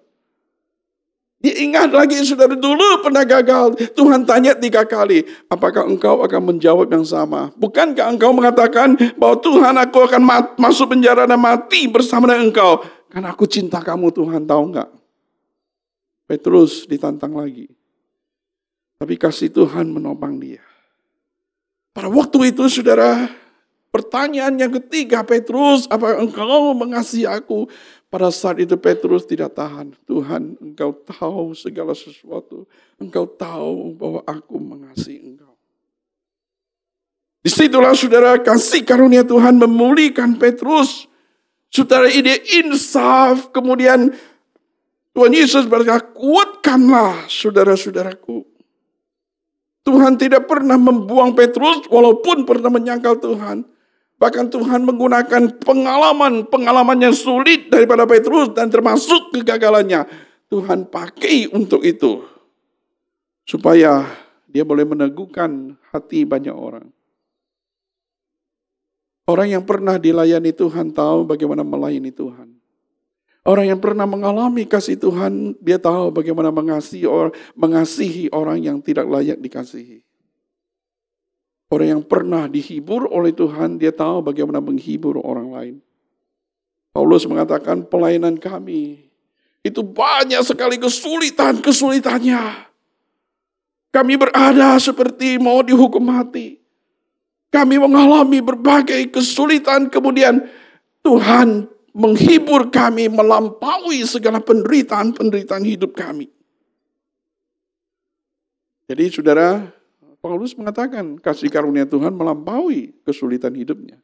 Dia ingat lagi, saudara, dulu pernah gagal. Tuhan tanya 3 kali, apakah engkau akan menjawab yang sama? Bukankah engkau mengatakan bahwa Tuhan, aku akan masuk penjara dan mati bersama dengan engkau? Karena aku cinta kamu, Tuhan, tahu enggak? Petrus ditantang lagi. Tapi kasih Tuhan menopang dia. Pada waktu itu, saudara, pertanyaan yang ketiga, Petrus, apakah engkau mengasihi aku? Pada saat itu Petrus tidak tahan. Tuhan, engkau tahu segala sesuatu. Engkau tahu bahwa aku mengasihi engkau. Disitulah saudara, kasih karunia Tuhan memulihkan Petrus. Saudara, ide insaf. Kemudian Tuhan Yesus berkata, kuatkanlah saudara-saudaraku. Tuhan tidak pernah membuang Petrus walaupun pernah menyangkal Tuhan. Bahkan Tuhan menggunakan pengalaman yang sulit daripada Petrus dan termasuk kegagalannya. Tuhan pakai untuk itu. Supaya dia boleh meneguhkan hati banyak orang. Orang yang pernah dilayani Tuhan tahu bagaimana melayani Tuhan. Orang yang pernah mengalami kasih Tuhan, dia tahu bagaimana mengasihi orang yang tidak layak dikasihi. Orang yang pernah dihibur oleh Tuhan, dia tahu bagaimana menghibur orang lain. Paulus mengatakan pelayanan kami itu banyak sekali kesulitannya. Kami berada seperti mau dihukum mati. Kami mengalami berbagai kesulitan, kemudian Tuhan menghibur kami melampaui segala penderitaan hidup kami. Jadi saudara, Paulus mengatakan kasih karunia Tuhan melampaui kesulitan hidupnya.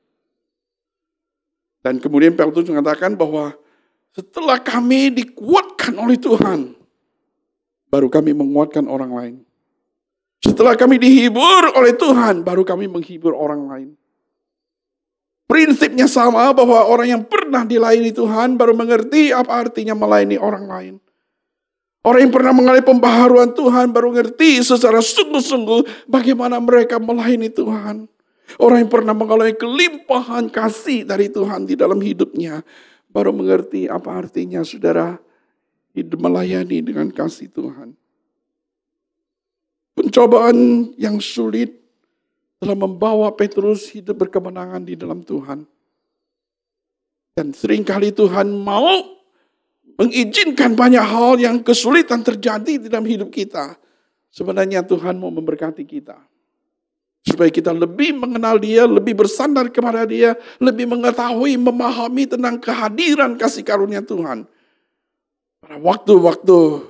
Dan kemudian Paulus mengatakan bahwa setelah kami dikuatkan oleh Tuhan, baru kami menguatkan orang lain. Setelah kami dihibur oleh Tuhan, baru kami menghibur orang lain. Prinsipnya sama, bahwa orang yang pernah dilayani Tuhan baru mengerti apa artinya melayani orang lain. Orang yang pernah mengalami pembaharuan Tuhan baru mengerti secara sungguh-sungguh bagaimana mereka melayani Tuhan. Orang yang pernah mengalami kelimpahan kasih dari Tuhan di dalam hidupnya baru mengerti apa artinya saudara hidup melayani dengan kasih Tuhan. Pencobaan yang sulit telah membawa Petrus hidup berkemenangan di dalam Tuhan. Dan seringkali Tuhan mau mengizinkan banyak hal yang kesulitan terjadi di dalam hidup kita. Sebenarnya Tuhan mau memberkati kita. Supaya kita lebih mengenal Dia, lebih bersandar kepada Dia, lebih mengetahui, memahami tentang kehadiran kasih karunia Tuhan. Pada waktu-waktu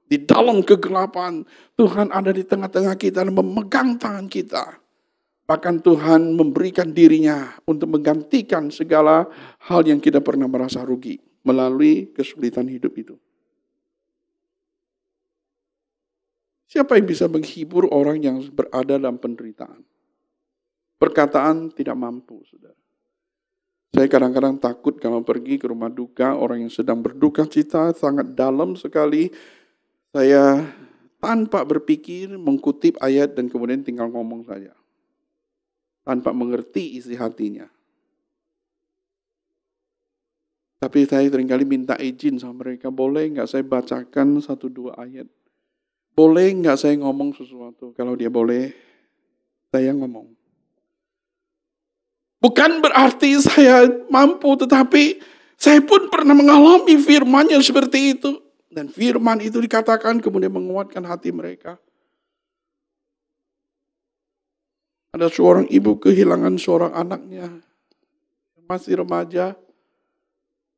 di dalam kegelapan, Tuhan ada di tengah-tengah kita dan memegang tangan kita. Bahkan Tuhan memberikan dirinya untuk menggantikan segala hal yang kita pernah merasa rugi melalui kesulitan hidup itu. Siapa yang bisa menghibur orang yang berada dalam penderitaan? Perkataan tidak mampu, saudara. Saya kadang-kadang takut kalau pergi ke rumah duka, orang yang sedang berduka cita sangat dalam sekali. Saya tanpa berpikir mengutip ayat dan kemudian tinggal ngomong saja. Tanpa mengerti isi hatinya. Tapi saya seringkali minta izin sama mereka, boleh nggak saya bacakan 1-2 ayat? Boleh nggak saya ngomong sesuatu? Kalau dia boleh, saya ngomong. Bukan berarti saya mampu, tetapi saya pun pernah mengalami firman-Nya seperti itu. Dan firman itu dikatakan kemudian menguatkan hati mereka. Ada seorang ibu kehilangan seorang anaknya, masih remaja.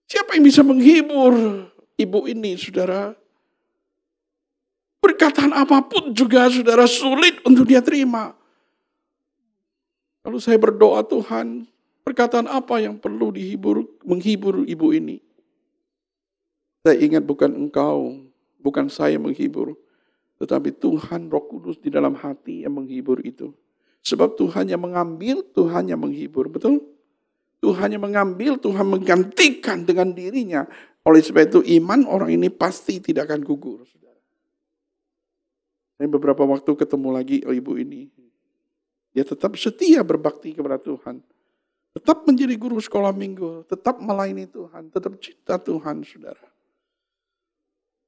Siapa yang bisa menghibur ibu ini, saudara? Perkataan apapun juga, saudara, sulit untuk dia terima. Lalu saya berdoa, Tuhan, perkataan apa yang perlu menghibur ibu ini? Saya ingat bukan engkau, bukan saya menghibur, tetapi Tuhan Roh Kudus di dalam hati yang menghibur itu. Sebab Tuhan yang mengambil, Tuhan yang menghibur, betul? Tuhan yang mengambil, Tuhan menggantikan dengan dirinya. Oleh sebab itu iman orang ini pasti tidak akan gugur. Saya beberapa waktu ketemu lagi ibu ini. Dia tetap setia berbakti kepada Tuhan. Tetap menjadi guru sekolah minggu. Tetap melayani Tuhan. Tetap cinta Tuhan, saudara.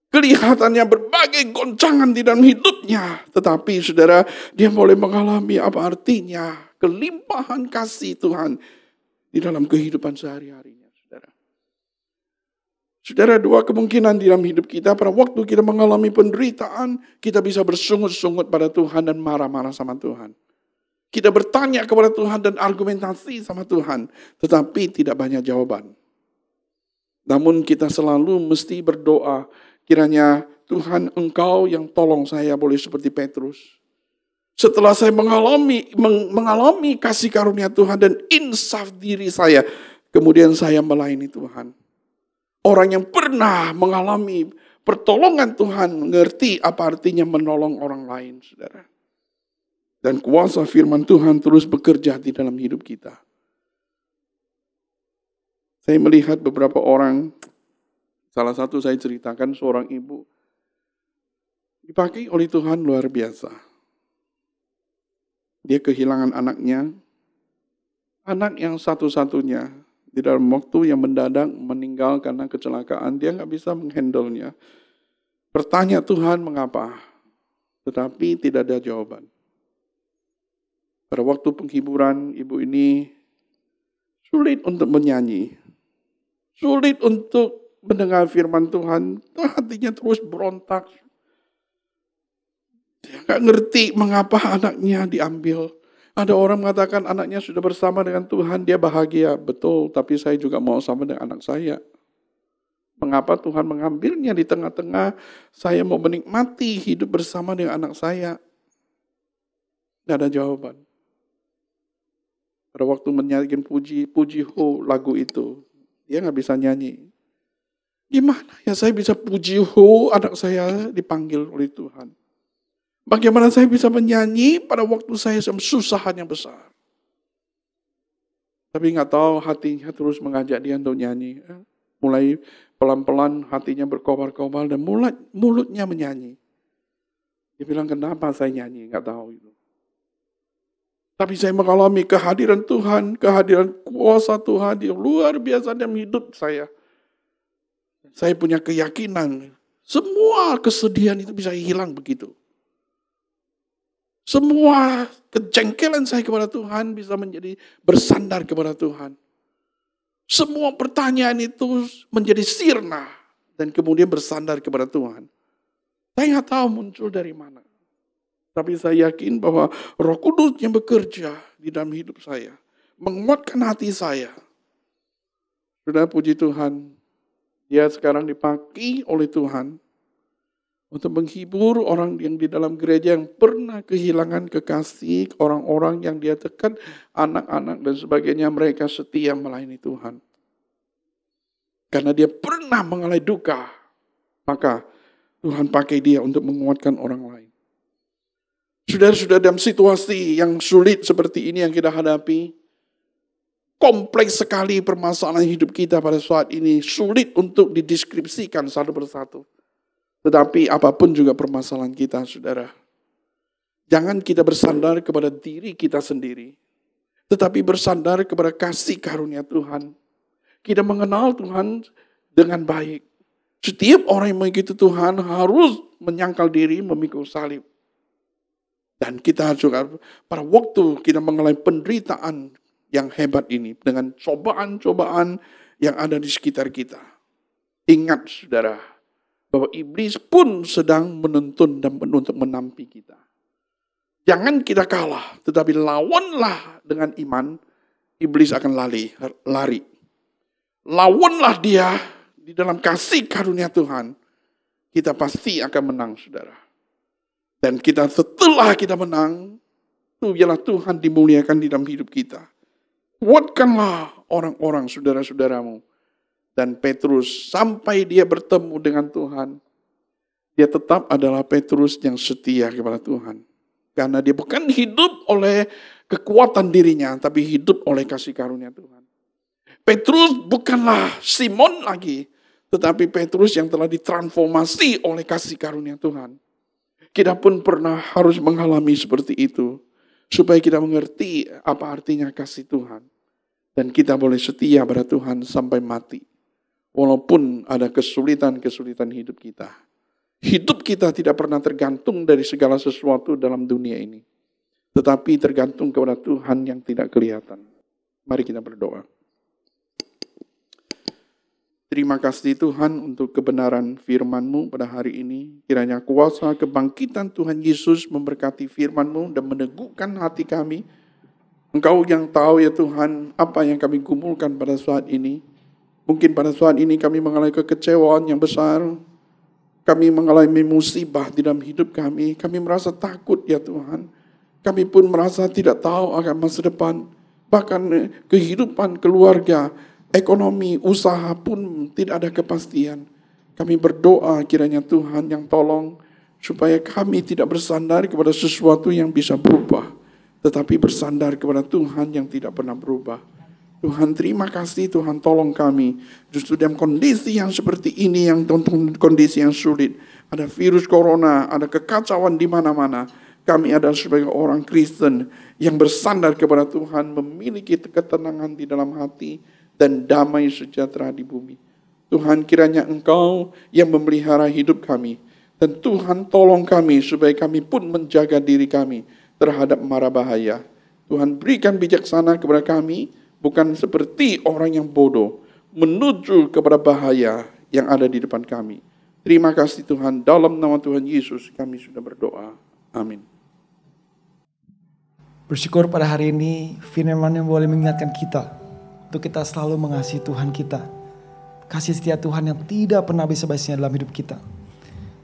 Kelihatannya berbagai goncangan di dalam hidupnya. Tetapi saudara, dia boleh mengalami apa artinya kelimpahan kasih Tuhan di dalam kehidupan sehari-harinya. Saudara, 2 kemungkinan di dalam hidup kita. Pada waktu kita mengalami penderitaan, kita bisa bersungut-sungut pada Tuhan dan marah-marah sama Tuhan. Kita bertanya kepada Tuhan dan argumentasi sama Tuhan. Tetapi tidak banyak jawaban. Namun kita selalu mesti berdoa. Kiranya Tuhan engkau yang tolong saya boleh seperti Petrus. Setelah saya mengalami kasih karunia Tuhan dan insaf diri saya. Kemudian saya melayani Tuhan. Orang yang pernah mengalami pertolongan Tuhan mengerti apa artinya menolong orang lain, saudara. Dan kuasa firman Tuhan terus bekerja di dalam hidup kita. Saya melihat beberapa orang, salah satu saya ceritakan seorang ibu, dipakai oleh Tuhan luar biasa. Dia kehilangan anaknya, anak yang satu-satunya. Di dalam waktu yang mendadak meninggal karena kecelakaan, dia nggak bisa menghandle-nya. Bertanya Tuhan mengapa, tetapi tidak ada jawaban. Pada waktu penghiburan, ibu ini sulit untuk menyanyi, Sulit untuk mendengar firman Tuhan. Hatinya terus berontak. Dia nggak ngerti mengapa anaknya diambil. Ada orang mengatakan anaknya sudah bersama dengan Tuhan, dia bahagia. Betul, tapi saya juga mau sama dengan anak saya. Mengapa Tuhan mengambilnya di tengah-tengah saya mau menikmati hidup bersama dengan anak saya? Tidak ada jawaban. Pada waktu menyanyikan puji ho lagu itu, dia nggak bisa nyanyi. Gimana ya saya bisa puji ho anak saya dipanggil oleh Tuhan? Bagaimana saya bisa menyanyi pada waktu saya kesusahan yang besar? Tapi nggak tahu hatinya terus mengajak dia untuk nyanyi. Mulai pelan-pelan hatinya berkobar-kobar dan mulutnya menyanyi. Dia bilang, kenapa saya nyanyi? Nggak tahu itu. Tapi saya mengalami kehadiran Tuhan, kehadiran kuasa Tuhan yang luar biasa dalam hidup saya. Saya punya keyakinan, semua kesedihan itu bisa hilang begitu. Semua kejengkelan saya kepada Tuhan bisa menjadi bersandar kepada Tuhan. Semua pertanyaan itu menjadi sirna dan kemudian bersandar kepada Tuhan. Saya nggak tahu muncul dari mana. Tapi saya yakin bahwa Roh Kudus yang bekerja di dalam hidup saya, menguatkan hati saya. Sudah puji Tuhan, dia sekarang dipakai oleh Tuhan untuk menghibur orang yang di dalam gereja yang pernah kehilangan kekasih, orang-orang yang dia tekan, anak-anak dan sebagainya, mereka setia melayani Tuhan. Karena dia pernah mengalami duka, maka Tuhan pakai dia untuk menguatkan orang lain. Saudara-saudara, dalam situasi yang sulit seperti ini yang kita hadapi, kompleks sekali permasalahan hidup kita pada saat ini, sulit untuk dideskripsikan satu persatu. Tetapi apapun juga permasalahan kita, saudara. Jangan kita bersandar kepada diri kita sendiri. Tetapi bersandar kepada kasih karunia Tuhan. Kita mengenal Tuhan dengan baik. Setiap orang yang mengikuti Tuhan harus menyangkal diri memikul salib. Dan kita juga pada waktu kita mengalami penderitaan yang hebat ini. Dengan cobaan-cobaan yang ada di sekitar kita. Ingat, saudara, bahwa iblis pun sedang menuntun dan untuk menampi kita. Jangan kita kalah, tetapi lawanlah dengan iman, iblis akan lari. Lawanlah dia di dalam kasih karunia Tuhan, kita pasti akan menang, saudara. Dan kita setelah kita menang, itu ialah Tuhan dimuliakan di dalam hidup kita. Kuatkanlah orang-orang saudara-saudaramu. Dan Petrus sampai dia bertemu dengan Tuhan, dia tetap adalah Petrus yang setia kepada Tuhan. Karena dia bukan hidup oleh kekuatan dirinya, tapi hidup oleh kasih karunia Tuhan. Petrus bukanlah Simon lagi, tetapi Petrus yang telah ditransformasi oleh kasih karunia Tuhan. Kita pun pernah harus mengalami seperti itu, supaya kita mengerti apa artinya kasih Tuhan. Dan kita boleh setia pada Tuhan sampai mati. Walaupun ada kesulitan-kesulitan hidup kita. Hidup kita tidak pernah tergantung dari segala sesuatu dalam dunia ini. Tetapi tergantung kepada Tuhan yang tidak kelihatan. Mari kita berdoa. Terima kasih Tuhan untuk kebenaran firman-Mu pada hari ini. Kiranya kuasa kebangkitan Tuhan Yesus memberkati firman-Mu dan meneguhkan hati kami. Engkau yang tahu ya Tuhan apa yang kami gumulkan pada saat ini. Mungkin pada saat ini kami mengalami kekecewaan yang besar. Kami mengalami musibah di dalam hidup kami. Kami merasa takut ya Tuhan. Kami pun merasa tidak tahu akan masa depan. Bahkan kehidupan keluarga, ekonomi, usaha pun tidak ada kepastian. Kami berdoa kiranya Tuhan yang tolong. Supaya kami tidak bersandar kepada sesuatu yang bisa berubah. Tetapi bersandar kepada Tuhan yang tidak pernah berubah. Tuhan terima kasih, Tuhan tolong kami. Justru dalam kondisi yang seperti ini, yang kondisi yang sulit. Ada virus corona, ada kekacauan di mana-mana. Kami adalah sebagai orang Kristen yang bersandar kepada Tuhan, memiliki ketenangan di dalam hati dan damai sejahtera di bumi. Tuhan kiranya Engkau yang memelihara hidup kami. Dan Tuhan tolong kami supaya kami pun menjaga diri kami terhadap mara bahaya. Tuhan berikan bijaksana kepada kami. Bukan seperti orang yang bodoh. menuju kepada bahaya yang ada di depan kami. Terima kasih Tuhan, dalam nama Tuhan Yesus kami sudah berdoa. Amin. Bersyukur pada hari ini firman yang boleh mengingatkan kita untuk kita selalu mengasihi Tuhan kita. Kasih setia Tuhan yang tidak pernah habis-habisnya dalam hidup kita.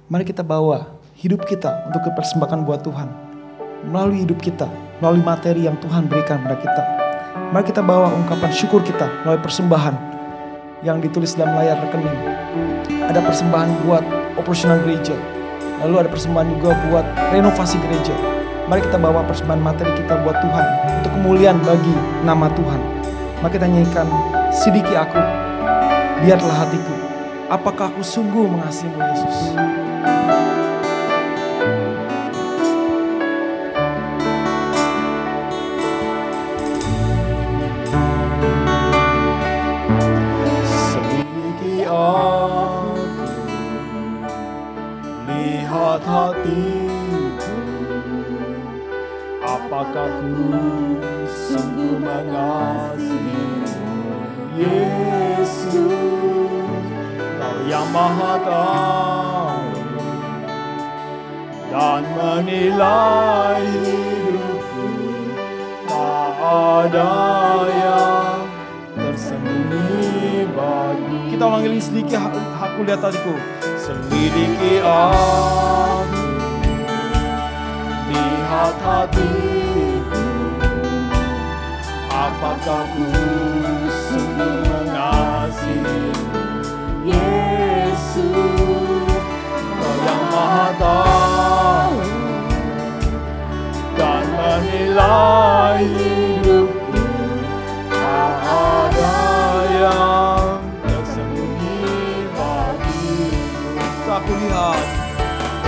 Mari kita bawa hidup kita untuk dipersembahkan buat Tuhan. Melalui hidup kita, melalui materi yang Tuhan berikan pada kita. Mari kita bawa ungkapan syukur kita melalui persembahan yang ditulis dalam layar rekening. Ada persembahan buat operasional gereja. Lalu ada persembahan juga buat renovasi gereja. Mari kita bawa persembahan materi kita buat Tuhan untuk kemuliaan bagi nama Tuhan. Mari kita nyanyikan Sidiki Aku, Biarlah Hatiku. Apakah aku sungguh mengasihimu Yesus? Sidiki aku, lihat hatiku. Apakah ku sungguh mengasihimu Yesus? Kau yang Maha Tahu dan menilai hidupku, tak ada yang tersembunyi bagi. Kita ulangi sedikit, aku lihat hatiku. Selidiki aku, lihat hatiku. Apakah ku sungguh mengasihimu Yesus? Kau yang Maha Tahu dan menilai hidupku, tak ada yang tersembunyi bagimu.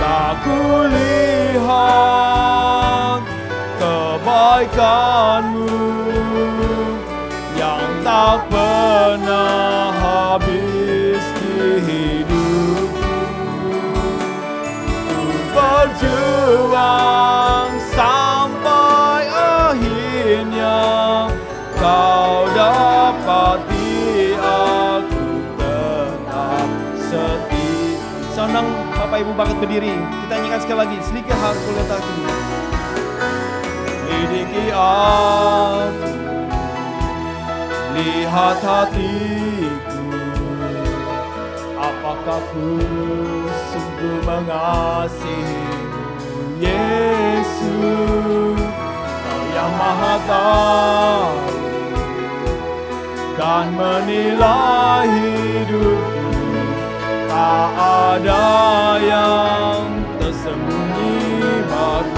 Tak kulihat kebaikan-Mu yang tak pernah habis di hidupku. Ku berjuang sampai akhirnya Kau dapati aku tetap setia. Senang Bapak Ibu bangkit berdiri. Kita nyanyikan sekali lagi. Sedikit aku lihat aku. Lidiki aku, lihat hatiku. Apakah ku sungguh mengasihimu Yesus? Kau yang Maha Tahu dan menilai hidupku, tak ada yang tersembunyi.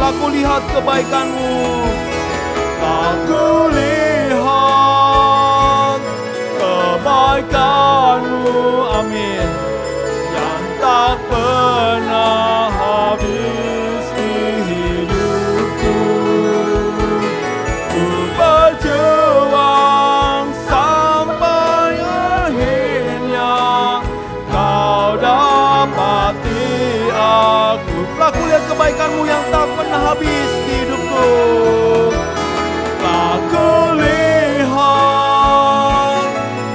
Aku lihat kebaikan-Mu, aku lihat kebaikan-Mu, amin, yang tak pernah habis di hidupku. Ku berjuang sampai akhirnya Kau dapati aku. Aku lihat kebaikan-Mu yang tak pernah habis di hidupku. Aku lihat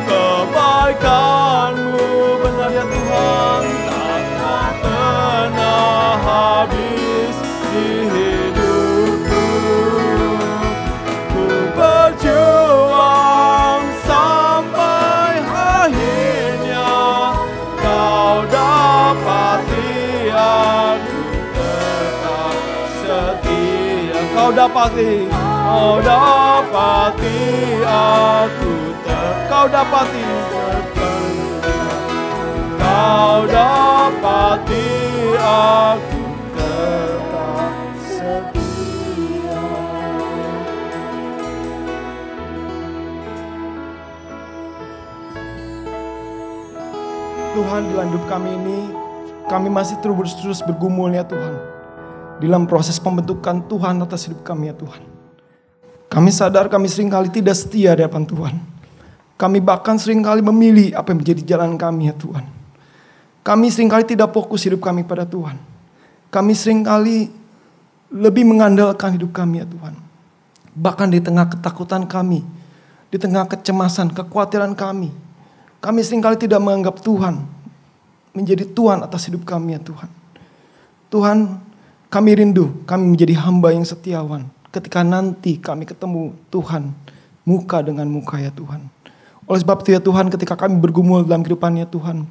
kebaikan-Mu, benar ya Tuhan, tak pernah habis di hidupku. Ku berjuang sampai akhirnya Kau dapati aku tetap setia. Kau dapati aku Kau dapati aku tetap setia. Tuhan, dalam hidup kami ini, kami masih terus bergumul ya Tuhan, dalam proses pembentukan Tuhan atas hidup kami ya Tuhan. Kami sadar kami seringkali tidak setia di hadapan Tuhan. Kami bahkan seringkali memilih apa yang menjadi jalan kami ya Tuhan. Kami seringkali tidak fokus hidup kami pada Tuhan. Kami seringkali lebih mengandalkan hidup kami ya Tuhan. Bahkan di tengah ketakutan kami, di tengah kecemasan, kekhawatiran kami, Kami seringkali tidak menganggap Tuhan menjadi Tuhan atas hidup kami ya Tuhan. Tuhan, kami rindu kami menjadi hamba yang setiawan. Ketika nanti kami ketemu Tuhan muka dengan muka ya Tuhan. Oleh sebab itu ya Tuhan, ketika kami bergumul dalam kehidupannya Tuhan,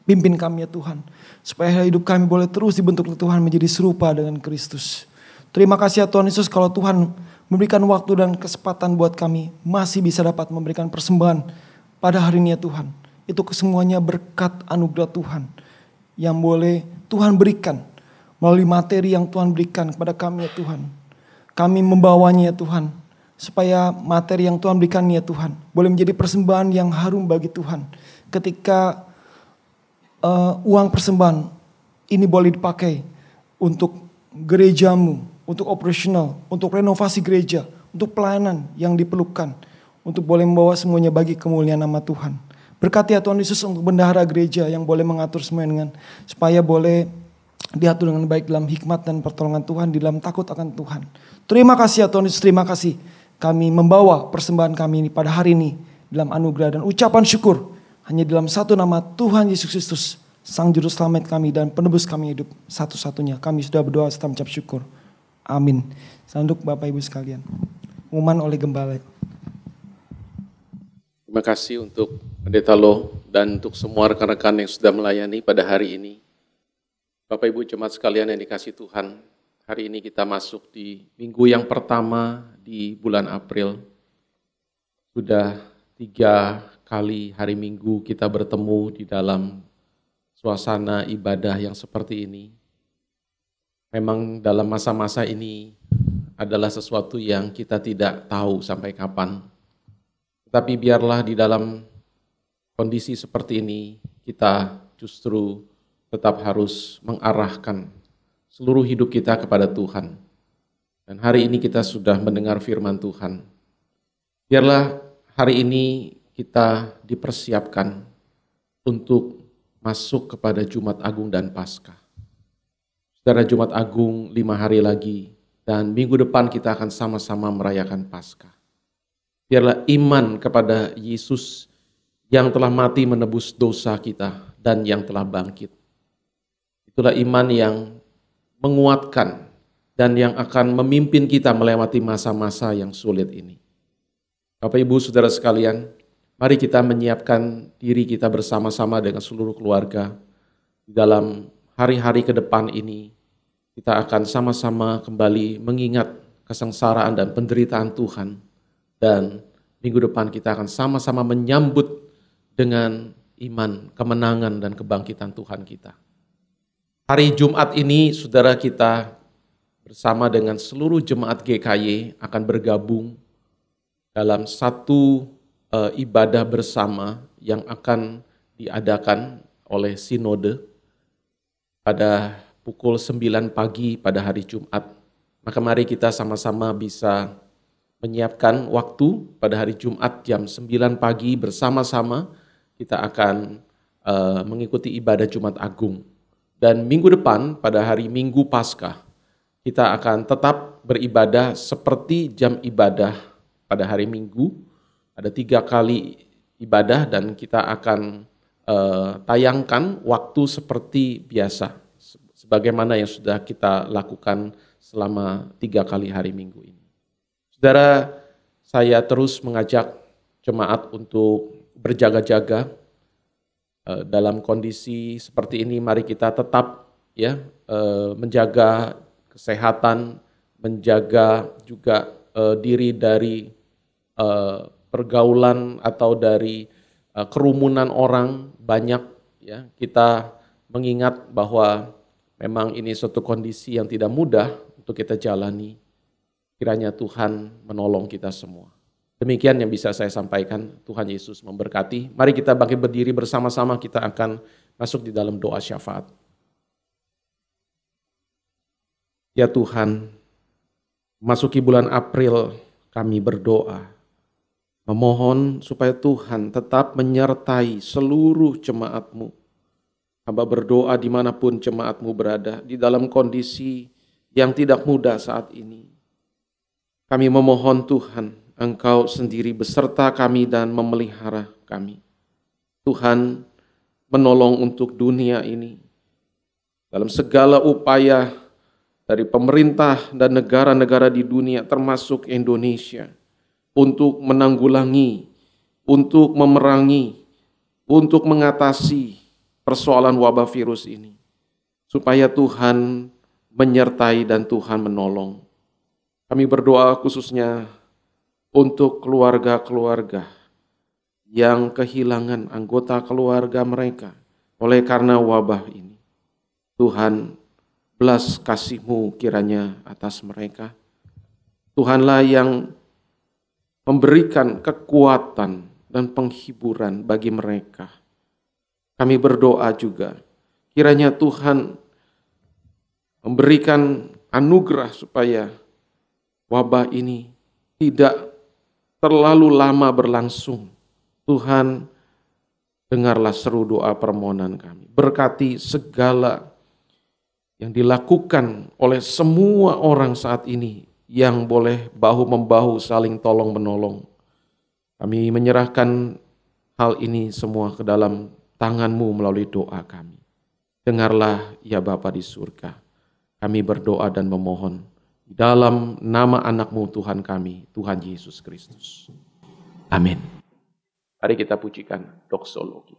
pimpin kami ya Tuhan. Supaya hidup kami boleh terus dibentuk oleh Tuhan menjadi serupa dengan Kristus. Terima kasih ya Tuhan Yesus kalau Tuhan memberikan waktu dan kesempatan buat kami masih bisa dapat memberikan persembahan pada hari ini ya Tuhan. Itu kesemuanya berkat anugerah Tuhan yang boleh Tuhan berikan melalui materi yang Tuhan berikan kepada kami ya Tuhan. Kami membawanya ya Tuhan, supaya materi yang Tuhan berikan ya Tuhan boleh menjadi persembahan yang harum bagi Tuhan. Ketika uang persembahan ini boleh dipakai untuk gerejamu, untuk operasional, untuk renovasi gereja, untuk pelayanan yang diperlukan, untuk boleh membawa semuanya bagi kemuliaan nama Tuhan. Berkati ya Tuhan Yesus untuk bendahara gereja yang boleh mengatur semuanya dengan supaya boleh diatur dengan baik dalam hikmat dan pertolongan Tuhan, di dalam takut akan Tuhan. Terima kasih ya Tuhan Yesus, terima kasih. Kami membawa persembahan kami ini pada hari ini dalam anugerah dan ucapan syukur hanya dalam satu nama Tuhan Yesus Kristus, Sang Juru Selamat kami dan penebus kami hidup satu-satunya. Kami sudah berdoa serta mengucap syukur. Amin. Sanduk Bapak Ibu sekalian. Pengumuman oleh Gembala. Terima kasih untuk Pendeta Lo dan untuk semua rekan-rekan yang sudah melayani pada hari ini. Bapak Ibu jemaat sekalian yang dikasihi Tuhan, hari ini kita masuk di minggu yang pertama di bulan April. Sudah 3 kali hari Minggu kita bertemu di dalam suasana ibadah yang seperti ini. Memang dalam masa-masa ini adalah sesuatu yang kita tidak tahu sampai kapan. Tetapi biarlah di dalam kondisi seperti ini kita justru tetap harus mengarahkan seluruh hidup kita kepada Tuhan. Dan hari ini kita sudah mendengar firman Tuhan. Biarlah hari ini kita dipersiapkan untuk masuk kepada Jumat Agung dan Paskah. Saudara, Jumat Agung 5 hari lagi dan minggu depan kita akan sama-sama merayakan Paskah. Biarlah iman kepada Yesus yang telah mati menebus dosa kita dan yang telah bangkit. Itulah iman yang menguatkan dan yang akan memimpin kita melewati masa-masa yang sulit ini. Bapak Ibu Saudara sekalian, mari kita menyiapkan diri kita bersama-sama dengan seluruh keluarga. Di dalam hari-hari ke depan ini, kita akan sama-sama kembali mengingat kesengsaraan dan penderitaan Tuhan. Dan minggu depan kita akan sama-sama menyambut dengan iman, kemenangan, dan kebangkitan Tuhan kita. Hari Jumat ini, saudara, kita bersama dengan seluruh jemaat GKY akan bergabung dalam satu ibadah bersama yang akan diadakan oleh Sinode pada pukul 9 pagi pada hari Jumat. Maka mari kita sama-sama bisa menyiapkan waktu pada hari Jumat jam 9 pagi bersama-sama kita akan mengikuti ibadah Jumat Agung. Dan minggu depan pada hari Minggu Paskah kita akan tetap beribadah seperti jam ibadah pada hari Minggu. Ada 3 kali ibadah dan kita akan tayangkan waktu seperti biasa. Sebagaimana yang sudah kita lakukan selama 3 kali hari Minggu ini. Saudara, saya terus mengajak jemaat untuk berjaga-jaga. Dalam kondisi seperti ini mari kita tetap menjaga kesehatan, menjaga juga diri dari pergaulan atau dari kerumunan orang banyak ya. Kita mengingat bahwa memang ini suatu kondisi yang tidak mudah untuk kita jalani. Kiranya Tuhan menolong kita semua. Demikian yang bisa saya sampaikan. Tuhan Yesus memberkati. Mari kita bangkit berdiri bersama-sama, kita akan masuk di dalam doa syafaat. Ya Tuhan, memasuki bulan April kami berdoa, memohon supaya Tuhan tetap menyertai seluruh jemaat-Mu. Hamba berdoa dimanapun jemaat-Mu berada, di dalam kondisi yang tidak mudah saat ini. Kami memohon Tuhan, Engkau sendiri beserta kami dan memelihara kami. Tuhan menolong untuk dunia ini. Dalam segala upaya dari pemerintah dan negara-negara di dunia termasuk Indonesia untuk menanggulangi, untuk memerangi, untuk mengatasi persoalan wabah virus ini. Supaya Tuhan menyertai dan Tuhan menolong. Kami berdoa khususnya untuk keluarga-keluarga yang kehilangan anggota keluarga mereka oleh karena wabah ini. Tuhan, belas kasih-Mu kiranya atas mereka. Tuhanlah yang memberikan kekuatan dan penghiburan bagi mereka. Kami berdoa juga, kiranya Tuhan memberikan anugerah supaya wabah ini tidak terlalu lama berlangsung. Tuhan, dengarlah seru doa permohonan kami. Berkati segala yang dilakukan oleh semua orang saat ini yang boleh bahu-membahu saling tolong-menolong. Kami menyerahkan hal ini semua ke dalam tangan-Mu melalui doa kami. Dengarlah ya Bapa di surga. Kami berdoa dan memohon di dalam nama anak-Mu Tuhan kami, Tuhan Yesus Kristus. Amin. Mari kita pujikan doksologi.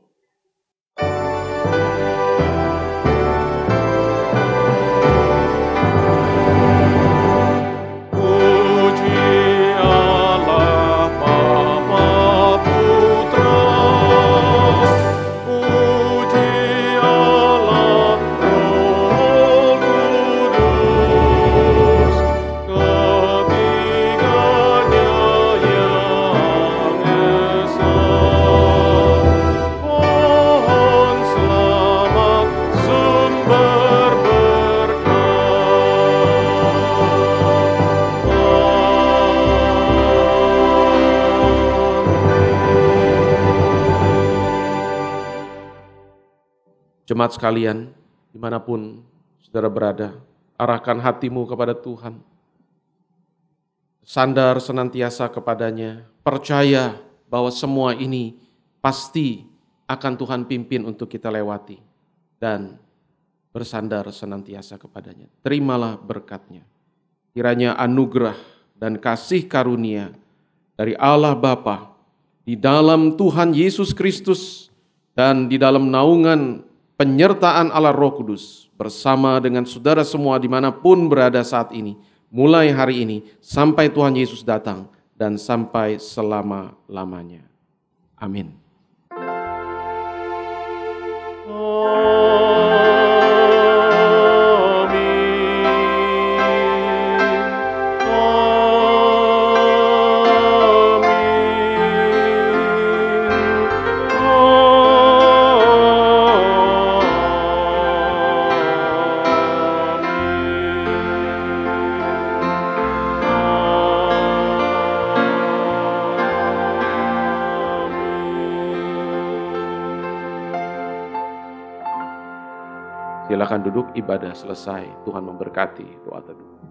Jemaat sekalian, dimanapun saudara berada, arahkan hatimu kepada Tuhan. Sandar senantiasa kepadanya, percaya bahwa semua ini pasti akan Tuhan pimpin untuk kita lewati. Dan bersandar senantiasa kepadanya. Terimalah berkat-Nya. Kiranya anugerah dan kasih karunia dari Allah Bapa di dalam Tuhan Yesus Kristus dan di dalam naungan penyertaan Allah Roh Kudus bersama dengan saudara semua dimanapun berada saat ini, mulai hari ini sampai Tuhan Yesus datang dan sampai selama-lamanya. Amin. Silakan duduk, ibadah selesai. Tuhan memberkati doa teduh.